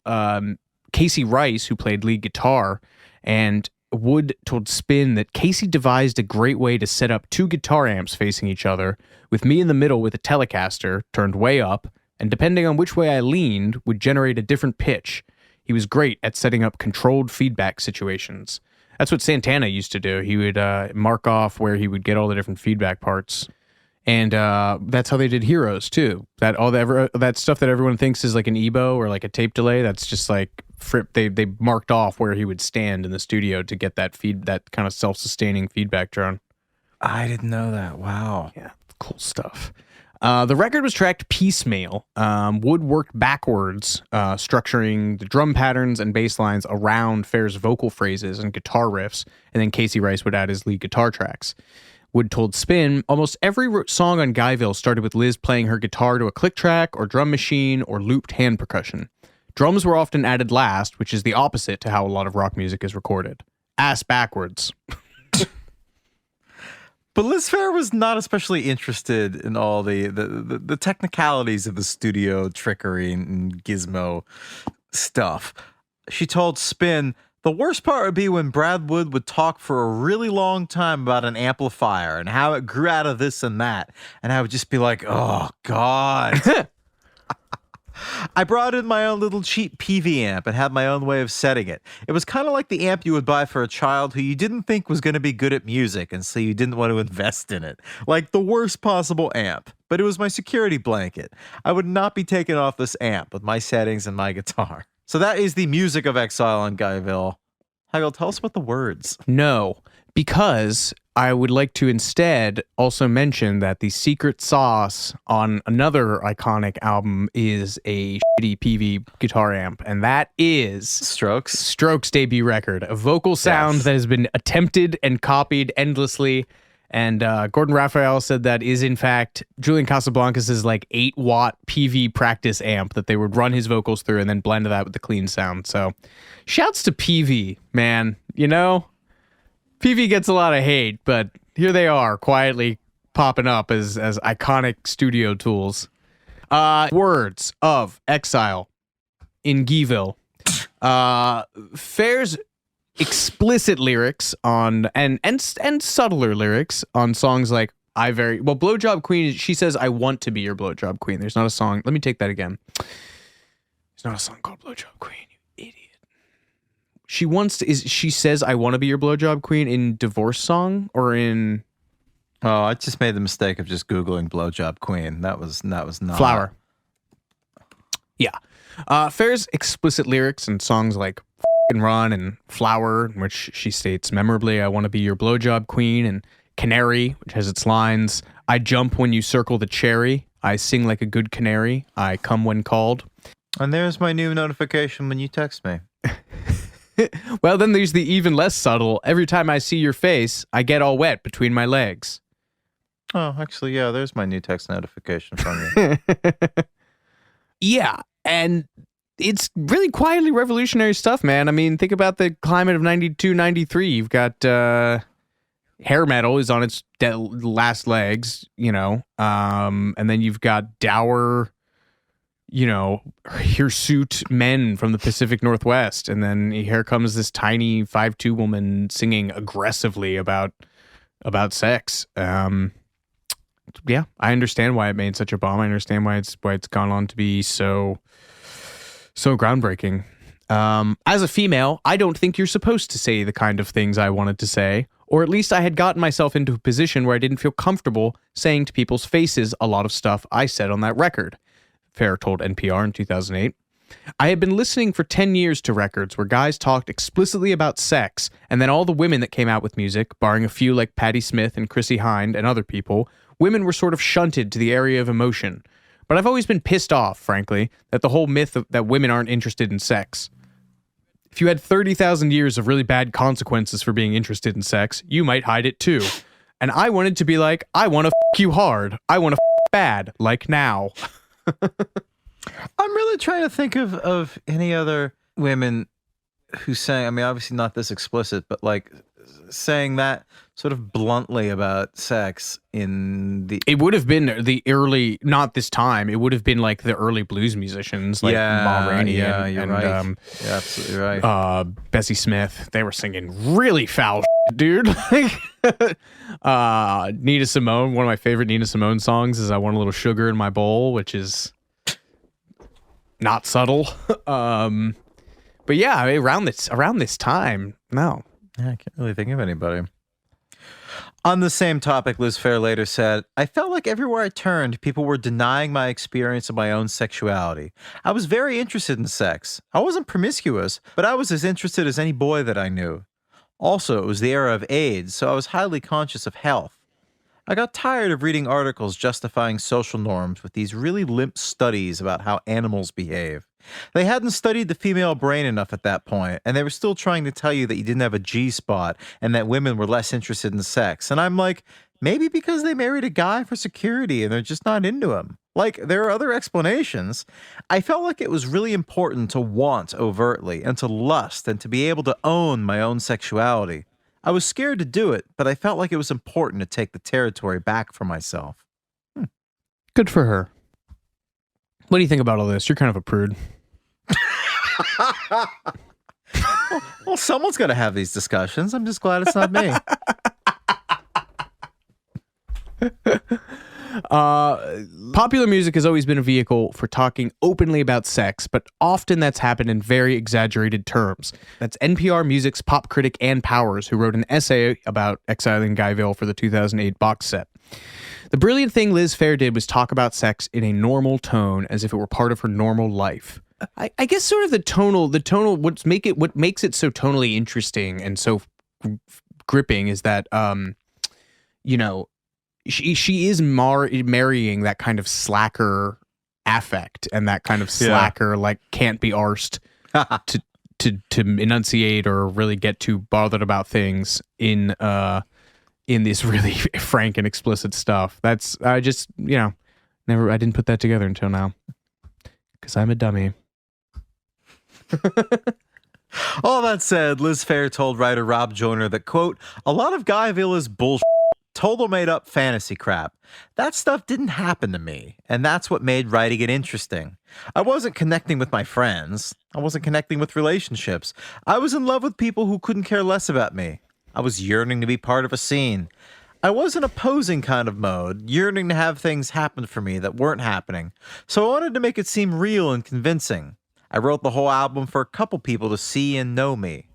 Casey Rice, who played lead guitar, and Wood told Spin that Casey devised a great way to set up two guitar amps facing each other, with me in the middle with a Telecaster turned way up, and depending on which way I leaned, would generate a different pitch. He was great at setting up controlled feedback situations. That's what Santana used to do. He would mark off where he would get all the different feedback parts. And that's how they did Heroes, too. That stuff that everyone thinks is like an EBO or like a tape delay, that's just like they marked off where he would stand in the studio to get that kind of self-sustaining feedback drone. I didn't know that. Wow. Yeah, cool stuff. The record was tracked piecemeal. Wood worked backwards, structuring the drum patterns and bass lines around Phair's vocal phrases and guitar riffs, and then Casey Rice would add his lead guitar tracks. Wood told Spin, almost every song on Guyville started with Liz playing her guitar to a click track or drum machine or looped hand percussion. Drums were often added last, which is the opposite to how a lot of rock music is recorded. Ass backwards. But Liz Phair was not especially interested in all the technicalities of the studio trickery and gizmo stuff. She told Spin, the worst part would be when Brad Wood would talk for a really long time about an amplifier and how it grew out of this and that. And I would just be like, oh, God. I brought in my own little cheap PV amp and had my own way of setting it. It was kind of like the amp you would buy for a child who you didn't think was going to be good at music, and so you didn't want to invest in it. Like the worst possible amp. But it was my security blanket. I would not be taking off this amp with my settings and my guitar. So that is the music of Exile on Guyville. Heigl, tell us about the words. No, because I would like to instead also mention that the secret sauce on another iconic album is a shitty PV guitar amp, and that is Strokes' debut record, a vocal sound that has been attempted and copied endlessly. And Gordon Raphael said that is in fact Julian Casablancas' like 8-watt PV practice amp that they would run his vocals through and then blend that with the clean sound. So shouts to PV, man. You know, PV gets a lot of hate, but here they are quietly popping up as iconic studio tools. Words of Exile in Guyville. Phair's explicit lyrics on and subtler lyrics on songs like Blowjob Queen. She says, I want to be your blowjob queen. There's not a song. Let me take that again. There's not a song called Blowjob Queen, you idiot. She says, I want to be your blowjob queen in Divorce Song or in... Oh, I just made the mistake of just Googling blowjob queen. That was not... Flower. Yeah. Phair's explicit lyrics and songs like F***ing Run and Flower, in which she states memorably, I want to be your blowjob queen, and Canary, which has its lines, I jump when you circle the cherry, I sing like a good canary, I come when called. And there's my new notification when you text me. Well, then there's the even less subtle, every time I see your face, I get all wet between my legs. Oh, actually, yeah, there's my new text notification from you. Yeah, and it's really quietly revolutionary stuff, man. I mean, think about the climate of 92, 93. You've got hair metal is on its last legs, you know, and then you've got dour, you know, hirsute men from the Pacific Northwest, and then here comes this tiny 5'2" woman singing aggressively about sex. Yeah, I understand why it made such a bomb. I understand why it's gone on to be so groundbreaking. As a female, I don't think you're supposed to say the kind of things I wanted to say, or at least I had gotten myself into a position where I didn't feel comfortable saying to people's faces a lot of stuff I said on that record, Phair told NPR in 2008. I had been listening for 10 years to records where guys talked explicitly about sex, and then all the women that came out with music, barring a few like Patti Smith and Chrissie Hynde and other people, women were sort of shunted to the area of emotion. But I've always been pissed off, frankly, that the whole myth that women aren't interested in sex. If you had 30,000 years of really bad consequences for being interested in sex, you might hide it too. And I wanted to be like, I want to f*** you hard. I want to f*** bad, like now. I'm really trying to think of any other women who sang, I mean, obviously not this explicit, but like saying that sort of bluntly about sex in the... It would have been the early, not this time, it would have been like the early blues musicians, like Ma Rainey and right. You're absolutely right. Bessie Smith. They were singing really foul shit, dude. Nina Simone, one of my favorite Nina Simone songs is I Want a Little Sugar in My Bowl, which is not subtle. But yeah, I mean, around this time, no. Yeah, I can't really think of anybody. On the same topic, Liz Phair later said, I felt like everywhere I turned, people were denying my experience of my own sexuality. I was very interested in sex. I wasn't promiscuous, but I was as interested as any boy that I knew. Also, it was the era of AIDS, so I was highly conscious of health. I got tired of reading articles justifying social norms with these really limp studies about how animals behave. They hadn't studied the female brain enough at that point, and they were still trying to tell you that you didn't have a G-spot and that women were less interested in sex. And I'm like, maybe because they married a guy for security and they're just not into him. Like, there are other explanations. I felt like it was really important to want overtly and to lust and to be able to own my own sexuality. I was scared to do it, but I felt like it was important to take the territory back for myself. Good for her. What do you think about all this? You're kind of a prude. Well, someone's got to have these discussions. I'm just glad it's not me. Popular music has always been a vehicle for talking openly about sex, but often that's happened in very exaggerated terms. That's NPR Music's pop critic Ann Powers, who wrote an essay about Exile and Guyville for the 2008 box set. The brilliant thing Liz Phair did was talk about sex in a normal tone, as if it were part of her normal life. I guess sort of the tonal, what makes it so tonally interesting and so gripping is that, you know, she is marrying that kind of slacker affect and that kind of slacker, like, can't be arsed to enunciate or really get too bothered about things in this really frank and explicit stuff. That's, I just, you know, I didn't put that together until now. Because I'm a dummy. All that said, Liz Phair told writer Rob Joyner that, quote, a lot of Guyville is bullshit, total made up fantasy crap. That stuff didn't happen to me, and that's what made writing it interesting. I wasn't connecting with my friends. I wasn't connecting with relationships. I was in love with people who couldn't care less about me. I was yearning to be part of a scene. I was in a posing kind of mode, yearning to have things happen for me that weren't happening, so I wanted to make it seem real and convincing. I wrote the whole album for a couple people to see and know me.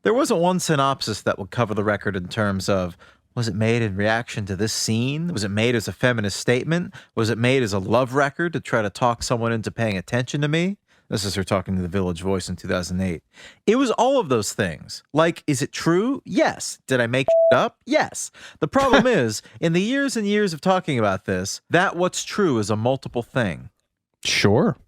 There wasn't one synopsis that would cover the record in terms of, was it made in reaction to this scene? Was it made as a feminist statement? Was it made as a love record to try to talk someone into paying attention to me? This is her talking to the Village Voice in 2008. It was all of those things. Like, is it true? Yes. Did I make shit up? Yes. The problem is, in the years and years of talking about this, that what's true is a multiple thing. Sure.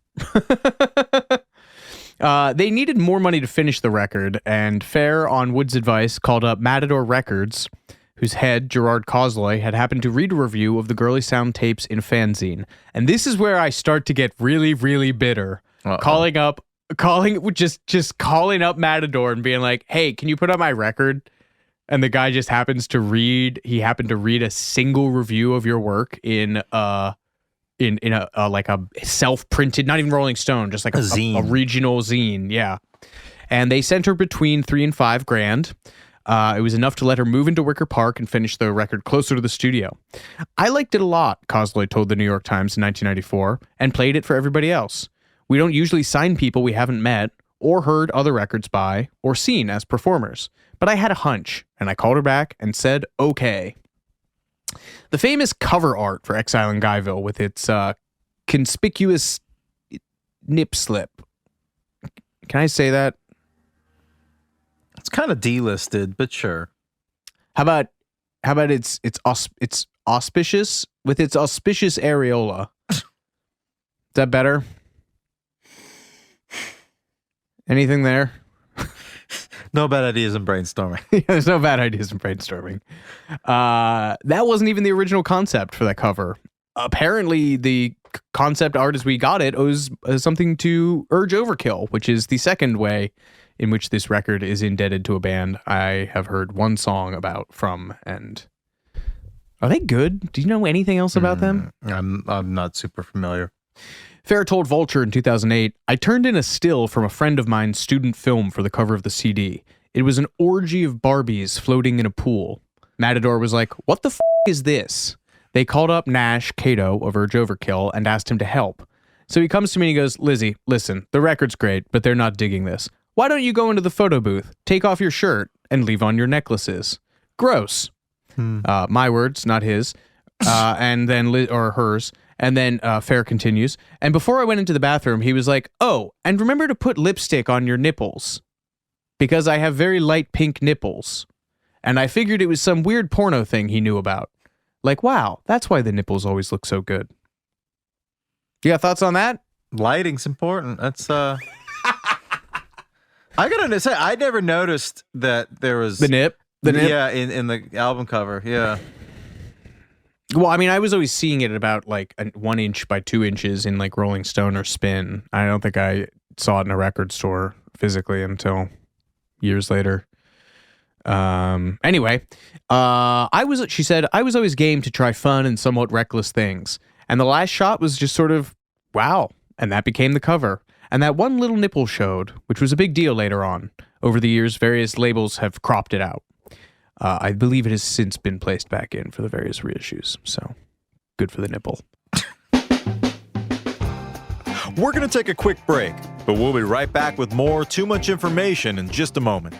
They needed more money to finish the record, and Phair, on Wood's advice, called up Matador Records, whose head, Gerard Cosloy, had happened to read a review of the Girly Sound tapes in a fanzine. And this is where I start to get really, really bitter. Calling up Matador and being like, hey, can you put up my record? And the guy just happened to read a single review of your work in a like a self-printed, not even Rolling Stone, just like a zine. A regional zine. Yeah. And they sent her between $3,000 and $5,000. It was enough to let her move into Wicker Park and finish the record closer to the studio. I liked it a lot, Cosloy told the New York Times in 1994, and played it for everybody else. We don't usually sign people we haven't met or heard other records by or seen as performers. But I had a hunch, and I called her back and said, okay. The famous cover art for Exile and Guyville with its conspicuous nip slip. Can I say that? It's kind of delisted, but sure. How about it's auspicious with its auspicious areola? Is that better? Anything there? No bad ideas in brainstorming. Yeah, there's no bad ideas in brainstorming. That wasn't even the original concept for that cover. Apparently, the concept art as we got it was something to urge overkill, which is the second way in which this record is indebted to a band I have heard one song about from. And are they good? Do you know anything else about them? I'm not super familiar. Phair told Vulture in 2008, I turned in a still from a friend of mine's student film for the cover of the CD. It was an orgy of Barbies floating in a pool. Matador was like, what the f*** is this? They called up Nash Cato of Urge Overkill and asked him to help. So he comes to me and he goes, Lizzie, listen, the record's great, but they're not digging this. Why don't you go into the photo booth, take off your shirt, and leave on your necklaces? Gross. My words, not his. And then or hers. And then Phair continues. And before I went into the bathroom, he was like, oh, and remember to put lipstick on your nipples. Because I have very light pink nipples. And I figured it was some weird porno thing he knew about. Like, wow, that's why the nipples always look so good. You got thoughts on that? Lighting's important. That's, I gotta say, I never noticed that there was... The nip? Yeah, in the album cover, yeah. Well, I mean, I was always seeing it at about like 1 inch by 2 inches in like Rolling Stone or Spin. I don't think I saw it in a record store physically until years later. Anyway, she said, I was always game to try fun and somewhat reckless things. And the last shot was just sort of, wow. And that became the cover. And that one little nipple showed, which was a big deal later on. Over the years, various labels have cropped it out. I believe it has since been placed back in for the various reissues. So, good for the nipple. We're going to take a quick break, but we'll be right back with more Too Much Information in just a moment.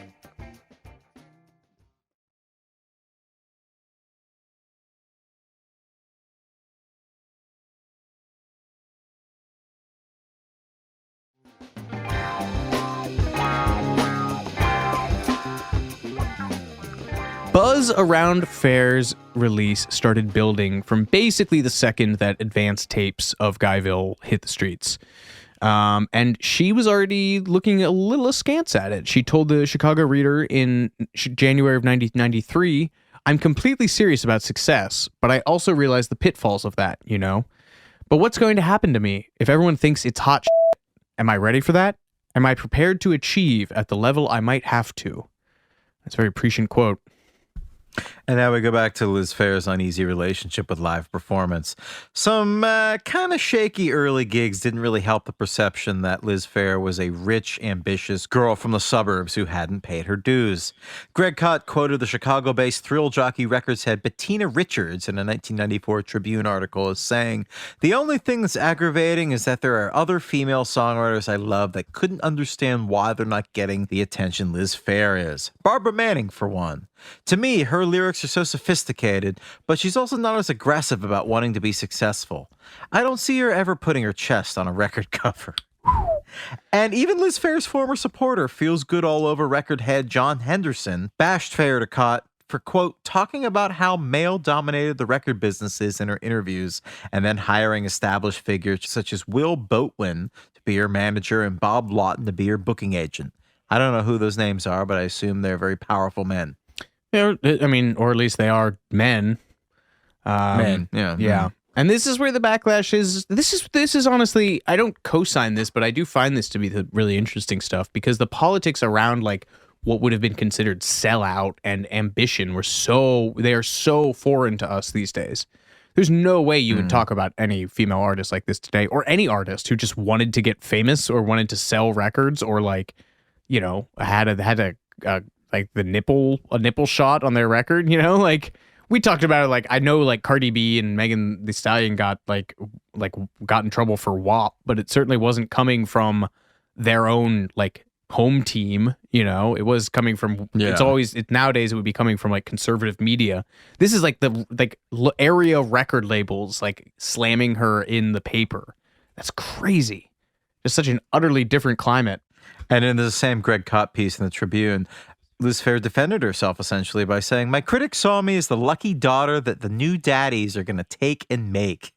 Buzz around Phair's release started building from basically the second that advanced tapes of Guyville hit the streets. And she was already looking a little askance at it. She told the Chicago Reader in January of 1993, I'm completely serious about success, but I also realize the pitfalls of that, you know? But what's going to happen to me if everyone thinks it's hot shit? Am I ready for that? Am I prepared to achieve at the level I might have to? That's a very prescient quote. And now we go back to Liz Phair's uneasy relationship with live performance. Some kind of shaky early gigs didn't really help the perception that Liz Phair was a rich, ambitious girl from the suburbs who hadn't paid her dues. Greg Kot quoted the Chicago-based Thrill Jockey Records head Bettina Richards in a 1994 Tribune article as saying, the only thing that's aggravating is that there are other female songwriters I love that couldn't understand why they're not getting the attention Liz Phair is. Barbara Manning, for one. To me, her lyrics are so sophisticated, but she's also not as aggressive about wanting to be successful. I don't see her ever putting her chest on a record cover. And even Liz Phair's former supporter, Feels Good All Over record head John Henderson, bashed Phair to caught for, quote, talking about how male-dominated the record business is in her interviews and then hiring established figures such as Will Boatwin to be her manager and Bob Lawton to be her booking agent. I don't know who those names are, but I assume they're very powerful men. Yeah, I mean, or at least they are men. Men, yeah. Yeah. And this is where the backlash is. This is honestly, I don't co-sign this, but I do find this to be the really interesting stuff because the politics around like what would have been considered sellout and ambition they are so foreign to us these days. There's no way you would talk about any female artist like this today, or any artist who just wanted to get famous or wanted to sell records, or like, you know, had a like a nipple shot on their record, you know, like. We talked about it, like, I know, like, Cardi B and Megan Thee Stallion got in trouble for WAP, but it certainly wasn't coming from their own, like, home team, you know? It was coming from, nowadays it would be coming from, like, conservative media. This is, like, area record labels, like, slamming her in the paper. That's crazy. Just such an utterly different climate. And in the same Greg Kot piece in the Tribune, Liz Phair defended herself essentially by saying, my critics saw me as the lucky daughter that the new daddies are going to take and make.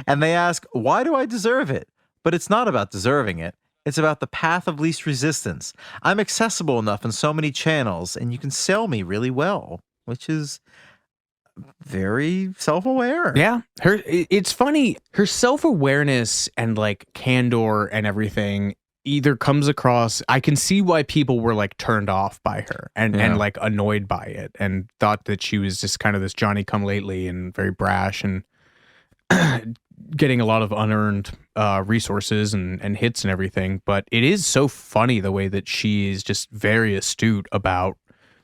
And they ask, why do I deserve it? But it's not about deserving it. It's about the path of least resistance. I'm accessible enough in so many channels, and you can sell me really well, which is very self-aware. Yeah. It's funny. Her self-awareness and like candor and everything either comes across, I can see why people were like turned off by her and like annoyed by it and thought that she was just kind of this Johnny come lately and very brash and getting a lot of unearned resources and hits and everything. But it is so funny the way that she is just very astute about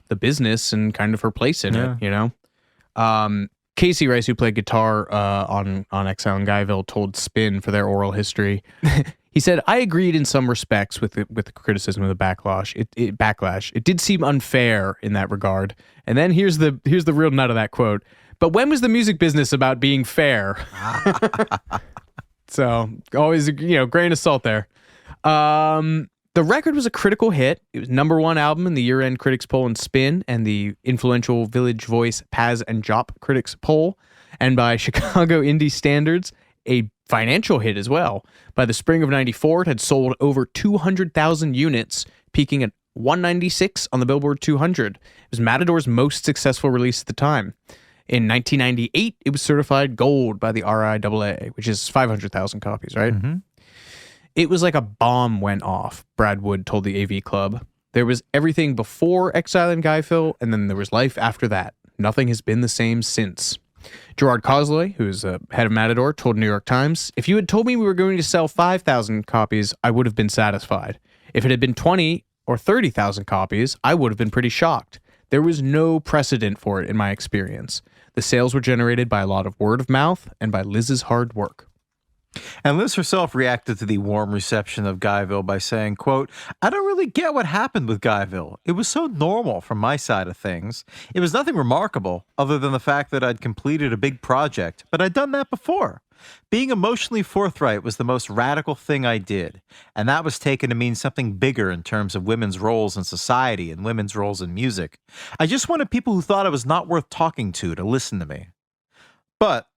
the business and kind of her place in it, you know? Casey Rice, who played guitar on Exile and Guyville, told Spin for their oral history. He said, I agreed in some respects with the criticism of the backlash. It did seem unfair in that regard. And then here's the real nut of that quote. But when was the music business about being fair? So always, grain of salt there. The record was a critical hit. It was #1 album in the year-end critics poll in Spin and the influential Village Voice Paz and Jop critics poll. And by Chicago indie standards, a financial hit as well. By the spring of 94, it had sold over 200,000 units, peaking at 196 on the Billboard 200. It was Matador's most successful release at the time. In 1998, it was certified gold by the RIAA, which is 500,000 copies, right? Mm-hmm. It was like a bomb went off, Brad Wood told the AV Club. There was everything before Exile and Guyville, and then there was life after that. Nothing has been the same since. Gerard Cosloy, who's head of Matador, told New York Times, if you had told me we were going to sell 5,000 copies, I would have been satisfied. If it had been 20 or 30,000 copies, I would have been pretty shocked. There was no precedent for it in my experience. The sales were generated by a lot of word of mouth and by Liz's hard work. And Liz herself reacted to the warm reception of Guyville by saying, quote, I don't really get what happened with Guyville. It was so normal from my side of things. It was nothing remarkable other than the fact that I'd completed a big project, but I'd done that before. Being emotionally forthright was the most radical thing I did, and that was taken to mean something bigger in terms of women's roles in society and women's roles in music. I just wanted people who thought I was not worth talking to listen to me. But,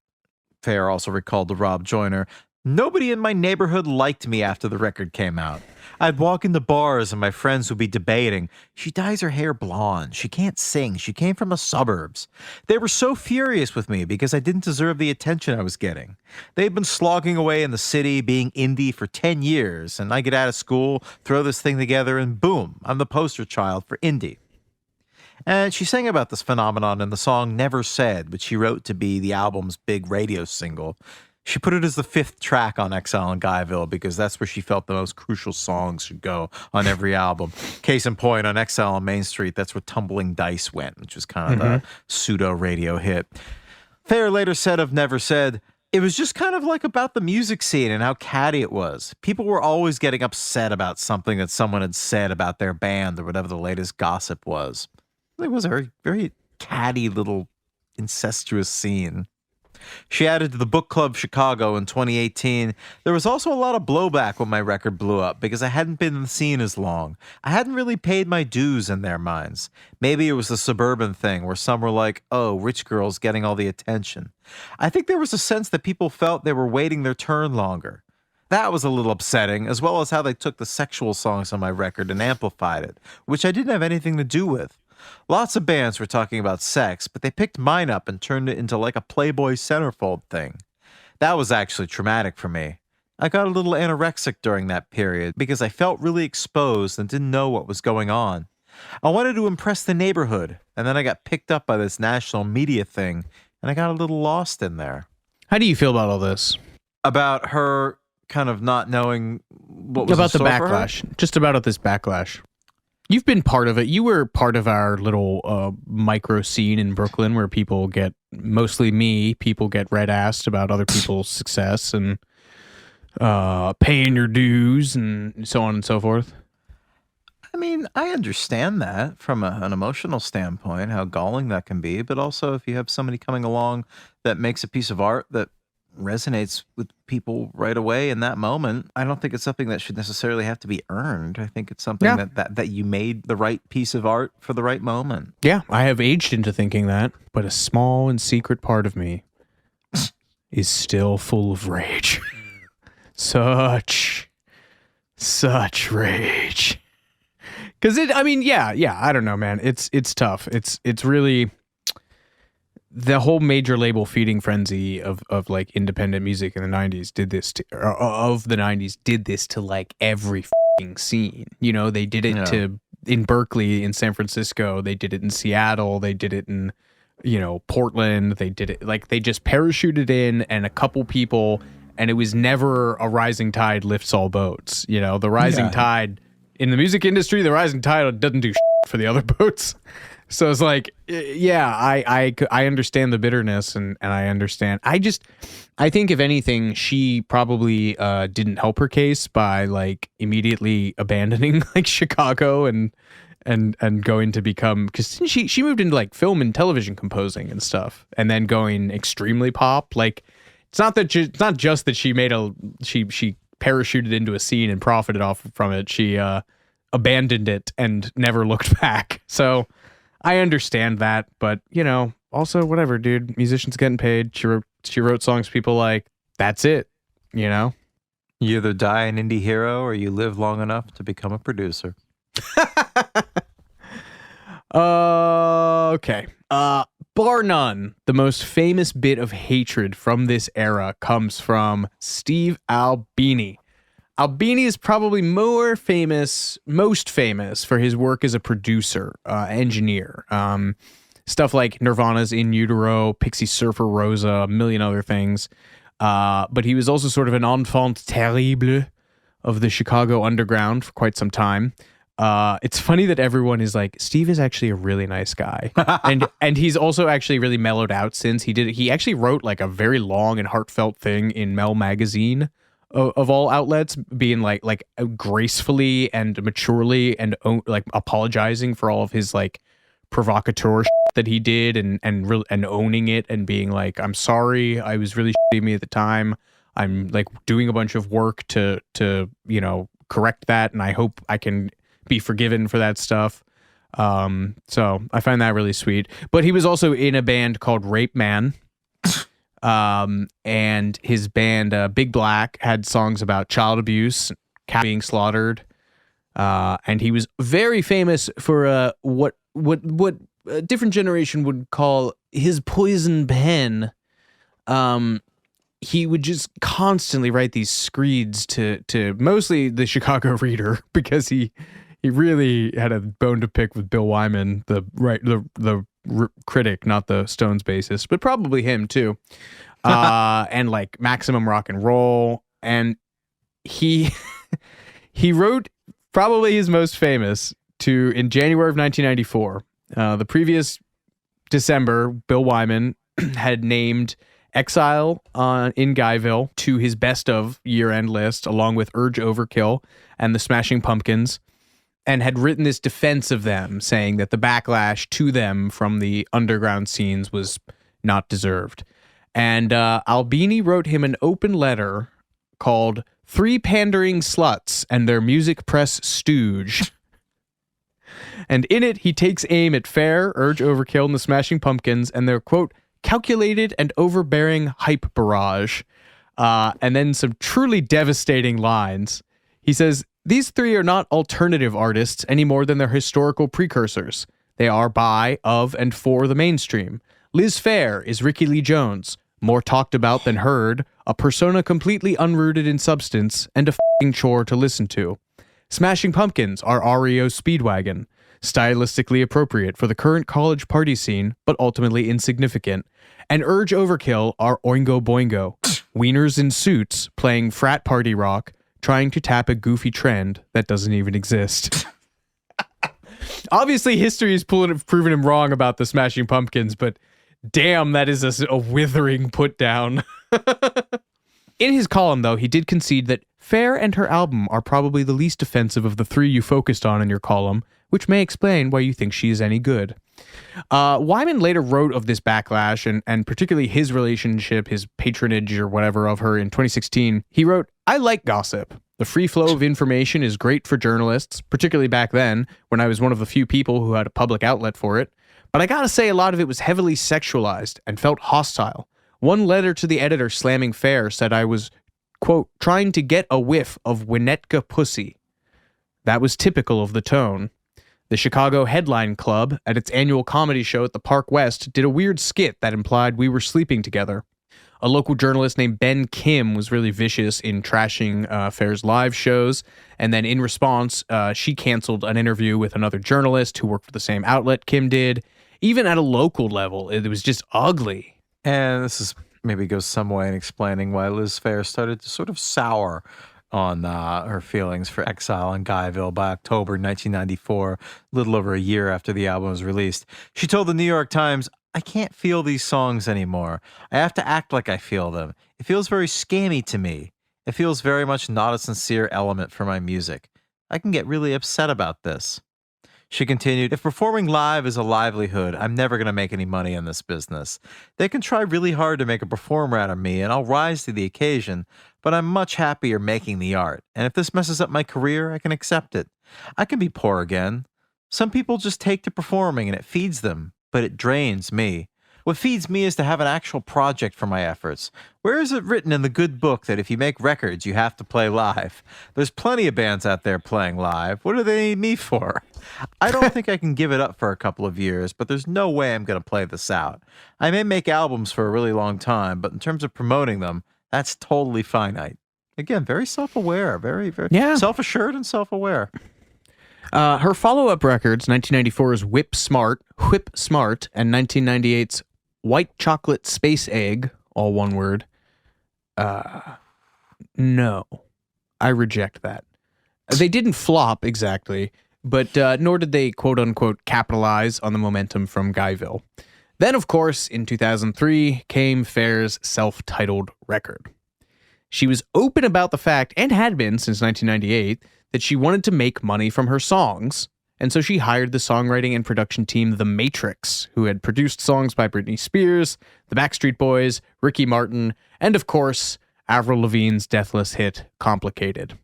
Phair also recalled to Rob Joyner, nobody in my neighborhood liked me after the record came out. I'd walk into bars and my friends would be debating, she dyes her hair blonde, she can't sing, she came from the suburbs. They were so furious with me because I didn't deserve the attention I was getting. They'd been slogging away in the city, being indie for 10 years, and I get out of school, throw this thing together, and boom, I'm the poster child for indie. And she sang about this phenomenon in the song Never Said, which she wrote to be the album's big radio single. She put it as the 5th track on Exile and Guyville because that's where she felt the most crucial songs should go on every album. Case in point, on Exile on Main Street, that's where Tumbling Dice went, which was kind of the pseudo-radio hit. Phair later said of Never Said, it was just kind of like about the music scene and how catty it was. People were always getting upset about something that someone had said about their band or whatever the latest gossip was. It was a very, very catty little incestuous scene. She added to the Book Club Chicago in 2018. There was also a lot of blowback when my record blew up because I hadn't been in the scene as long. I hadn't really paid my dues in their minds. Maybe it was the suburban thing where some were like, oh, rich girls getting all the attention. I think there was a sense that people felt they were waiting their turn longer. That was a little upsetting, as well as how they took the sexual songs on my record and amplified it, which I didn't have anything to do with. Lots of bands were talking about sex, but they picked mine up and turned it into like a Playboy centerfold thing. That was actually traumatic for me. I got a little anorexic during that period because I felt really exposed and didn't know what was going on. I wanted to impress the neighborhood, and then I got picked up by this national media thing, and I got a little lost in there. How do you feel about all this? About her kind of not knowing what was about in the store for her? backlash? Just about this backlash. You've been part of it. You were part of our little micro scene in Brooklyn where people get, mostly me, people get red-assed about other people's success and paying your dues and so on and so forth. I mean, I understand that from an emotional standpoint, how galling that can be, but also if you have somebody coming along that makes a piece of art that resonates with people right away in that moment, I don't think it's something that should necessarily have to be earned. I think it's something that you made the right piece of art for the right moment. Yeah, I have aged into thinking that, but a small and secret part of me is still full of rage. Such rage. Because I don't know, man. It's tough. It's really the whole major label feeding frenzy of like independent music in the 90s did this to like every fucking scene. You know, they did it in Berkeley, in San Francisco, they did it in Seattle, they did it in, Portland, they did it, like they just parachuted in and a couple people, and it was never a rising tide lifts all boats. The rising tide in the music industry, the rising tide doesn't do shit for the other boats. So it's like, yeah, I understand the bitterness and I understand. I think if anything, she probably didn't help her case by like immediately abandoning like Chicago and going to become, because she moved into like film and television composing and stuff, and then going extremely pop. Like it's not just that she parachuted into a scene and profited off from it. She abandoned it and never looked back. So I understand that, but also whatever, dude. Musicians getting paid. She wrote songs people like. That's it. You either die an indie hero or you live long enough to become a producer. Okay. Bar none, the most famous bit of hatred from this era comes from Steve Albini. Albini is probably most famous for his work as a producer, engineer. Stuff like Nirvana's In Utero, Pixie Surfer Rosa, a million other things. But he was also sort of an enfant terrible of the Chicago underground for quite some time. It's funny that everyone is like, Steve is actually a really nice guy. and he's also actually really mellowed out since he actually wrote like a very long and heartfelt thing in Mel magazine of all outlets, being like gracefully and maturely and like apologizing for all of his like provocateur that he did and owning it and being like, I'm sorry, I was really shitty me at the time. I'm like doing a bunch of work to correct that, and I hope I can be forgiven for that stuff. So I find that really sweet. But he was also in a band called Rape Man. And his band, Big Black, had songs about child abuse, cat being slaughtered. And he was very famous for what a different generation would call his poison pen. He would just constantly write these screeds to mostly the Chicago Reader, because he really had a bone to pick with Bill Wyman, the critic, not the Stones bassist, but probably him too. And like Maximum Rock and Roll. And he wrote probably his most famous in January of 1994. The previous December, Bill Wyman had named Exile in Guyville to his best of year-end list, along with Urge Overkill and the Smashing Pumpkins, and had written this defense of them, saying that the backlash to them from the underground scenes was not deserved. And Albini wrote him an open letter called Three Pandering Sluts and Their Music Press Stooge. And in it, he takes aim at Phair, Urge Overkill, and the Smashing Pumpkins, and their, quote, calculated and overbearing hype barrage. And then some truly devastating lines. He says, these three are not alternative artists any more than their historical precursors. They are by, of, and for the mainstream. Liz Phair is Ricky Lee Jones, more talked about than heard, a persona completely unrooted in substance, and a f***ing chore to listen to. Smashing Pumpkins are REO Speedwagon, stylistically appropriate for the current college party scene, but ultimately insignificant. And Urge Overkill are Oingo Boingo, wieners in suits playing frat party rock, trying to tap a goofy trend that doesn't even exist. Obviously, history has proven him wrong about the Smashing Pumpkins, but damn, that is a withering put down. In his column, though, he did concede that Phair and her album are probably the least offensive of the three you focused on in your column, which may explain why you think she is any good. Wyman later wrote of this backlash and particularly his relationship, his patronage or whatever of her in 2016. He wrote, I like gossip. The free flow of information is great for journalists, particularly back then when I was one of the few people who had a public outlet for it. But I gotta say a lot of it was heavily sexualized and felt hostile. One letter to the editor slamming Phair said I was, quote, trying to get a whiff of Winnetka pussy. That was typical of the tone. The Chicago Headline Club, at its annual comedy show at the Park West, did a weird skit that implied we were sleeping together. A local journalist named Ben Kim was really vicious in trashing Phair's live shows, and then in response, she canceled an interview with another journalist who worked for the same outlet Kim did. Even at a local level, it was just ugly. And this is maybe goes some way in explaining why Liz Phair started to sort of sour on her feelings for Exile and Guyville by October 1994, a little over a year after the album was released. She told the New York Times, I can't feel these songs anymore. I have to act like I feel them. It feels very scammy to me. It feels very much not a sincere element for my music. I can get really upset about this. She continued, if performing live is a livelihood, I'm never going to make any money in this business. They can try really hard to make a performer out of me, and I'll rise to the occasion, but I'm much happier making the art. And if this messes up my career, I can accept it. I can be poor again. Some people just take to performing and it feeds them, but it drains me. What feeds me is to have an actual project for my efforts. Where is it written in the good book that if you make records, you have to play live? There's plenty of bands out there playing live. What do they need me for? I don't think I can give it up for a couple of years, but there's no way I'm going to play this out. I may make albums for a really long time, but in terms of promoting them, that's totally finite. Again, very self-aware, very self-assured and self-aware. Her follow-up records, 1994's Whip Smart, and 1998's White Chocolate Space Egg, all one word. No, I reject that. They didn't flop exactly, but nor did they quote-unquote capitalize on the momentum from Guyville. Then, of course, in 2003 came Phair's self-titled record. She was open about the fact, and had been since 1998, that she wanted to make money from her songs, and so she hired the songwriting and production team The Matrix, who had produced songs by Britney Spears, the Backstreet Boys, Ricky Martin, and of course, Avril Lavigne's deathless hit, Complicated.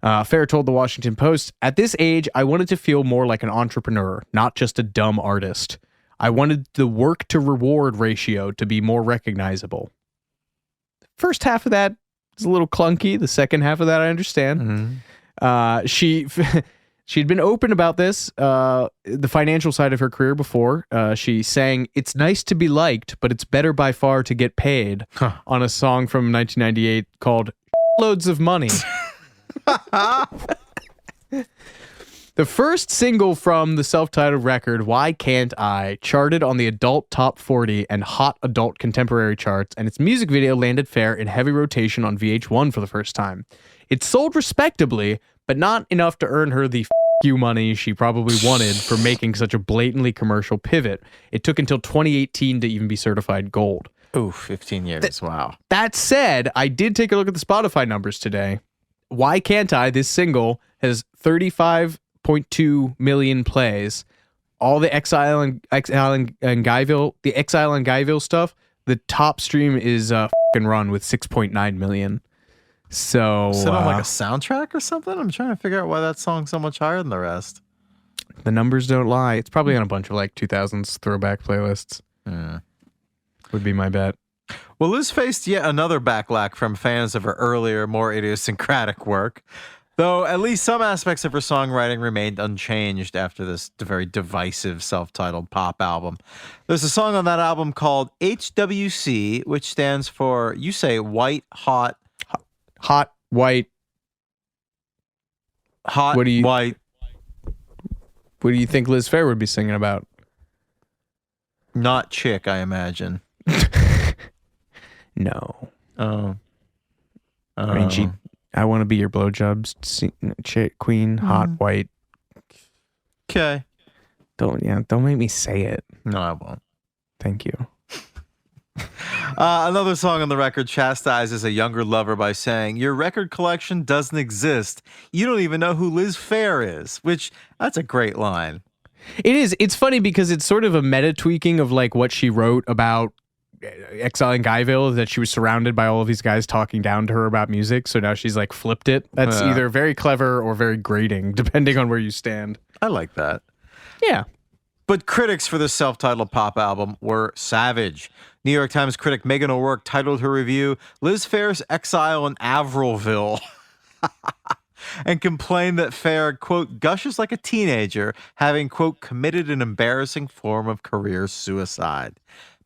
Phair told the Washington Post, at this age, I wanted to feel more like an entrepreneur, not just a dumb artist. I wanted the work-to-reward ratio to be more recognizable. The first half of that is a little clunky. The second half of that I understand. Mm-hmm. She'd been open about this, the financial side of her career before. She sang, it's nice to be liked, but it's better by far to get paid on a song from 1998 called Loads of Money. The first single from the self-titled record, Why Can't I, charted on the adult top 40 and hot adult contemporary charts, and its music video landed Phair in heavy rotation on VH1 for the first time. It sold respectably, but not enough to earn her the you money she probably wanted for making such a blatantly commercial pivot. It took until 2018 to even be certified gold. Ooh, 15 years, wow. That said, I did take a look at the Spotify numbers today. Why Can't I, this single, has 35.2 million plays. All the Exile and Guyville stuff, The top stream is Fucking Run with 6.9 million. So Is it on like a soundtrack or something? I'm trying to figure out why that song's so much higher than the rest. the numbers don't lie. It's probably on a bunch of like 2000s throwback playlists. Would be my bet. Well, Liz faced yet another backlash from fans of her earlier, more idiosyncratic work, though at least some aspects of her songwriting remained unchanged after this very divisive self-titled pop album. There's a song on that album called HWC, which stands for, you say, white, hot, White. hot, What do you- white. What do you think Liz Phair would be singing about? Not chick, I imagine. No. Oh. I mean, I want to be your blowjobs queen, hot, white. Okay. Don't make me say it. No, I won't. Thank you. Another song on the record chastises a younger lover by saying, your record collection doesn't exist. You don't even know who Liz Phair is, which that's a great line. It is. It's funny because it's sort of a meta tweaking of like what she wrote about Exile and Guyville, that she was surrounded by all of these guys talking down to her about music. So now she's like flipped it. That's either very clever or very grating, depending on where you stand. I like that. Yeah. But critics for this self-titled pop album were savage. New York Times critic Megan O'Rourke titled her review, Liz Phair's Exile in Avrillville, and complained that Phair, quote, gushes like a teenager, having, quote, committed an embarrassing form of career suicide.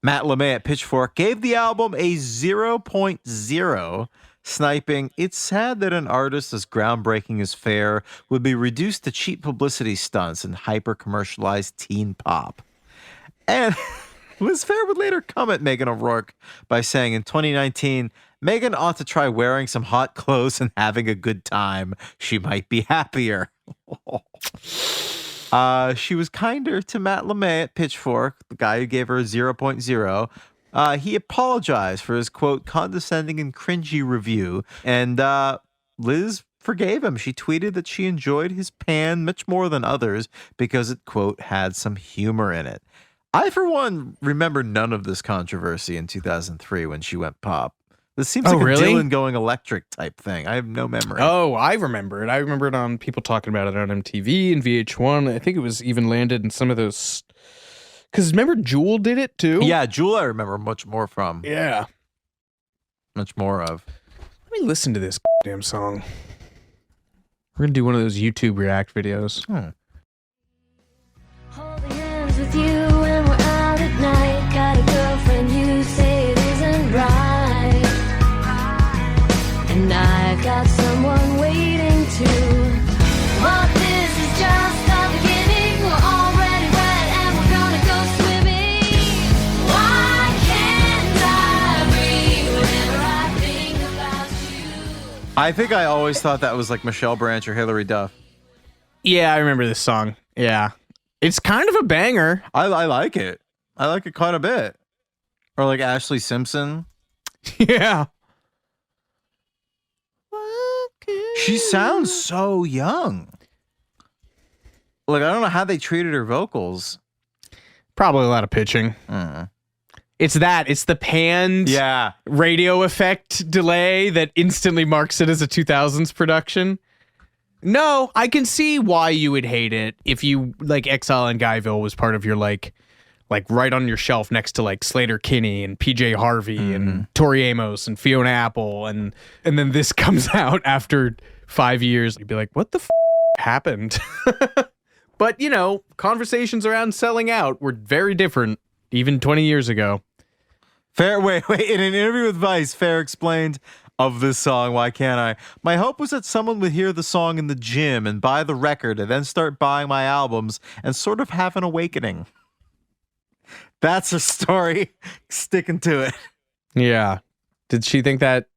Matt LeMay at Pitchfork gave the album a 0.0, sniping, it's sad that an artist as groundbreaking as Phair would be reduced to cheap publicity stunts and hyper-commercialized teen pop. And Liz Phair would later come at Megan O'Rourke by saying in 2019, Megan ought to try wearing some hot clothes and having a good time. She might be happier. She was kinder to Matt LeMay at Pitchfork, the guy who gave her a 0.0. He apologized for his, quote, condescending and cringy review, and Liz forgave him. She tweeted that she enjoyed his pan much more than others because it, quote, had some humor in it. I, for one, remember none of this controversy in 2003 when she went pop. This seems like a Dylan going electric type thing. I have no memory. Oh, I remember it. I remember it on people talking about it on MTV and VH1. I think it was even landed in some of those. Because remember Jewel did it too? Yeah, Jewel I remember much more from. Yeah. Much more of. Let me listen to this damn song. We're going to do one of those YouTube React videos. Holding hands with you when we're out at night. Got a girlfriend, you say it isn't right. And I've got someone waiting too. But this is just the beginning. We're already wet and we're gonna go swimming. Why can't I breathe whenever I think about you? I think I always thought that was like Michelle Branch or Hilary Duff. Yeah, I remember this song. Yeah. It's kind of a banger. I like it. I like it quite a bit. Or like Ashley Simpson. Yeah. She sounds so young. Like, I don't know how they treated her vocals. Probably a lot of pitching. It's the panned radio effect delay that instantly marks it as a 2000s production. No, I can see why you would hate it if you, like, Exile and Guyville was part of your, like right on your shelf next to, like, Slater Kinney and PJ Harvey and Tori Amos and Fiona Apple, and then this comes out after 5 years. You'd be like, what the happened? But, you know, conversations around selling out were very different even 20 years ago. Phair, wait. In an interview with Vice, Phair explained of this song, Why Can't I? My hope was that someone would hear the song in the gym and buy the record and then start buying my albums and sort of have an awakening. That's her story. Sticking to it. Yeah. Did she think that?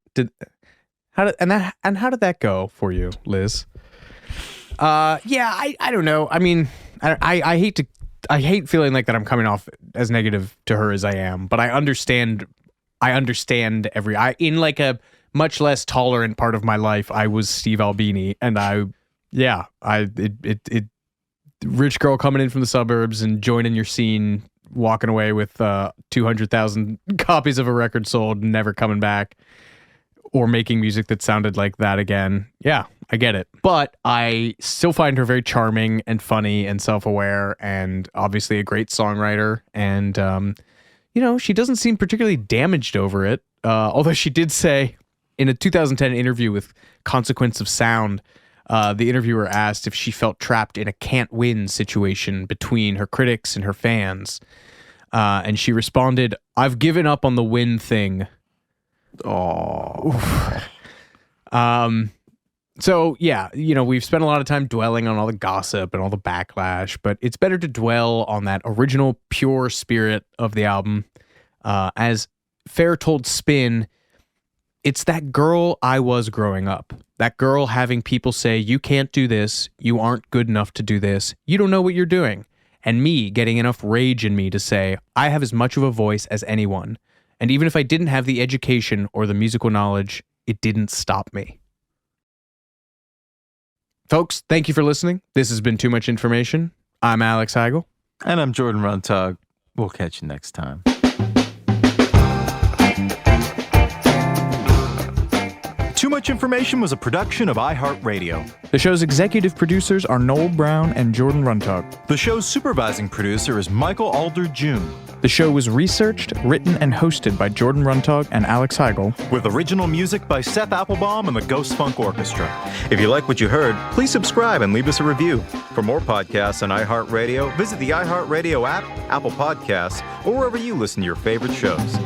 How did that go for you, Liz? Yeah, I don't know. I mean, I hate feeling like that I'm coming off as negative to her as I am, but I understand in like a much less tolerant part of my life, I was Steve Albini, and rich girl coming in from the suburbs and joining your scene walking away with 200,000 copies of a record sold, never coming back, or making music that sounded like that again. Yeah, I get it. But I still find her very charming and funny and self-aware and obviously a great songwriter. And, she doesn't seem particularly damaged over it. Although she did say in a 2010 interview with Consequence of Sound, the interviewer asked if she felt trapped in a can't-win situation between her critics and her fans. And she responded, "I've given up on the win thing." Oh. So yeah, we've spent a lot of time dwelling on all the gossip and all the backlash, but it's better to dwell on that original pure spirit of the album. As Phair told Spin, it's that girl I was growing up. That girl having people say, you can't do this, you aren't good enough to do this, you don't know what you're doing. And me getting enough rage in me to say, I have as much of a voice as anyone. And even if I didn't have the education or the musical knowledge, it didn't stop me. Folks, thank you for listening. This has been Too Much Information. I'm Alex Heigl. And I'm Jordan Runtagh. We'll catch you next time. Too Much Information was a production of iHeart Radio. The show's executive producers are Noel Brown and Jordan Runtagh. The show's supervising producer is Michael Alder June. The show was researched, written, and hosted by Jordan Runtagh and Alex Heigl. With original music by Seth Applebaum and the Ghost Funk Orchestra. If you like what you heard, please subscribe and leave us a review. For more podcasts on iHeart Radio, visit the iHeart Radio app, Apple Podcasts, or wherever you listen to your favorite shows.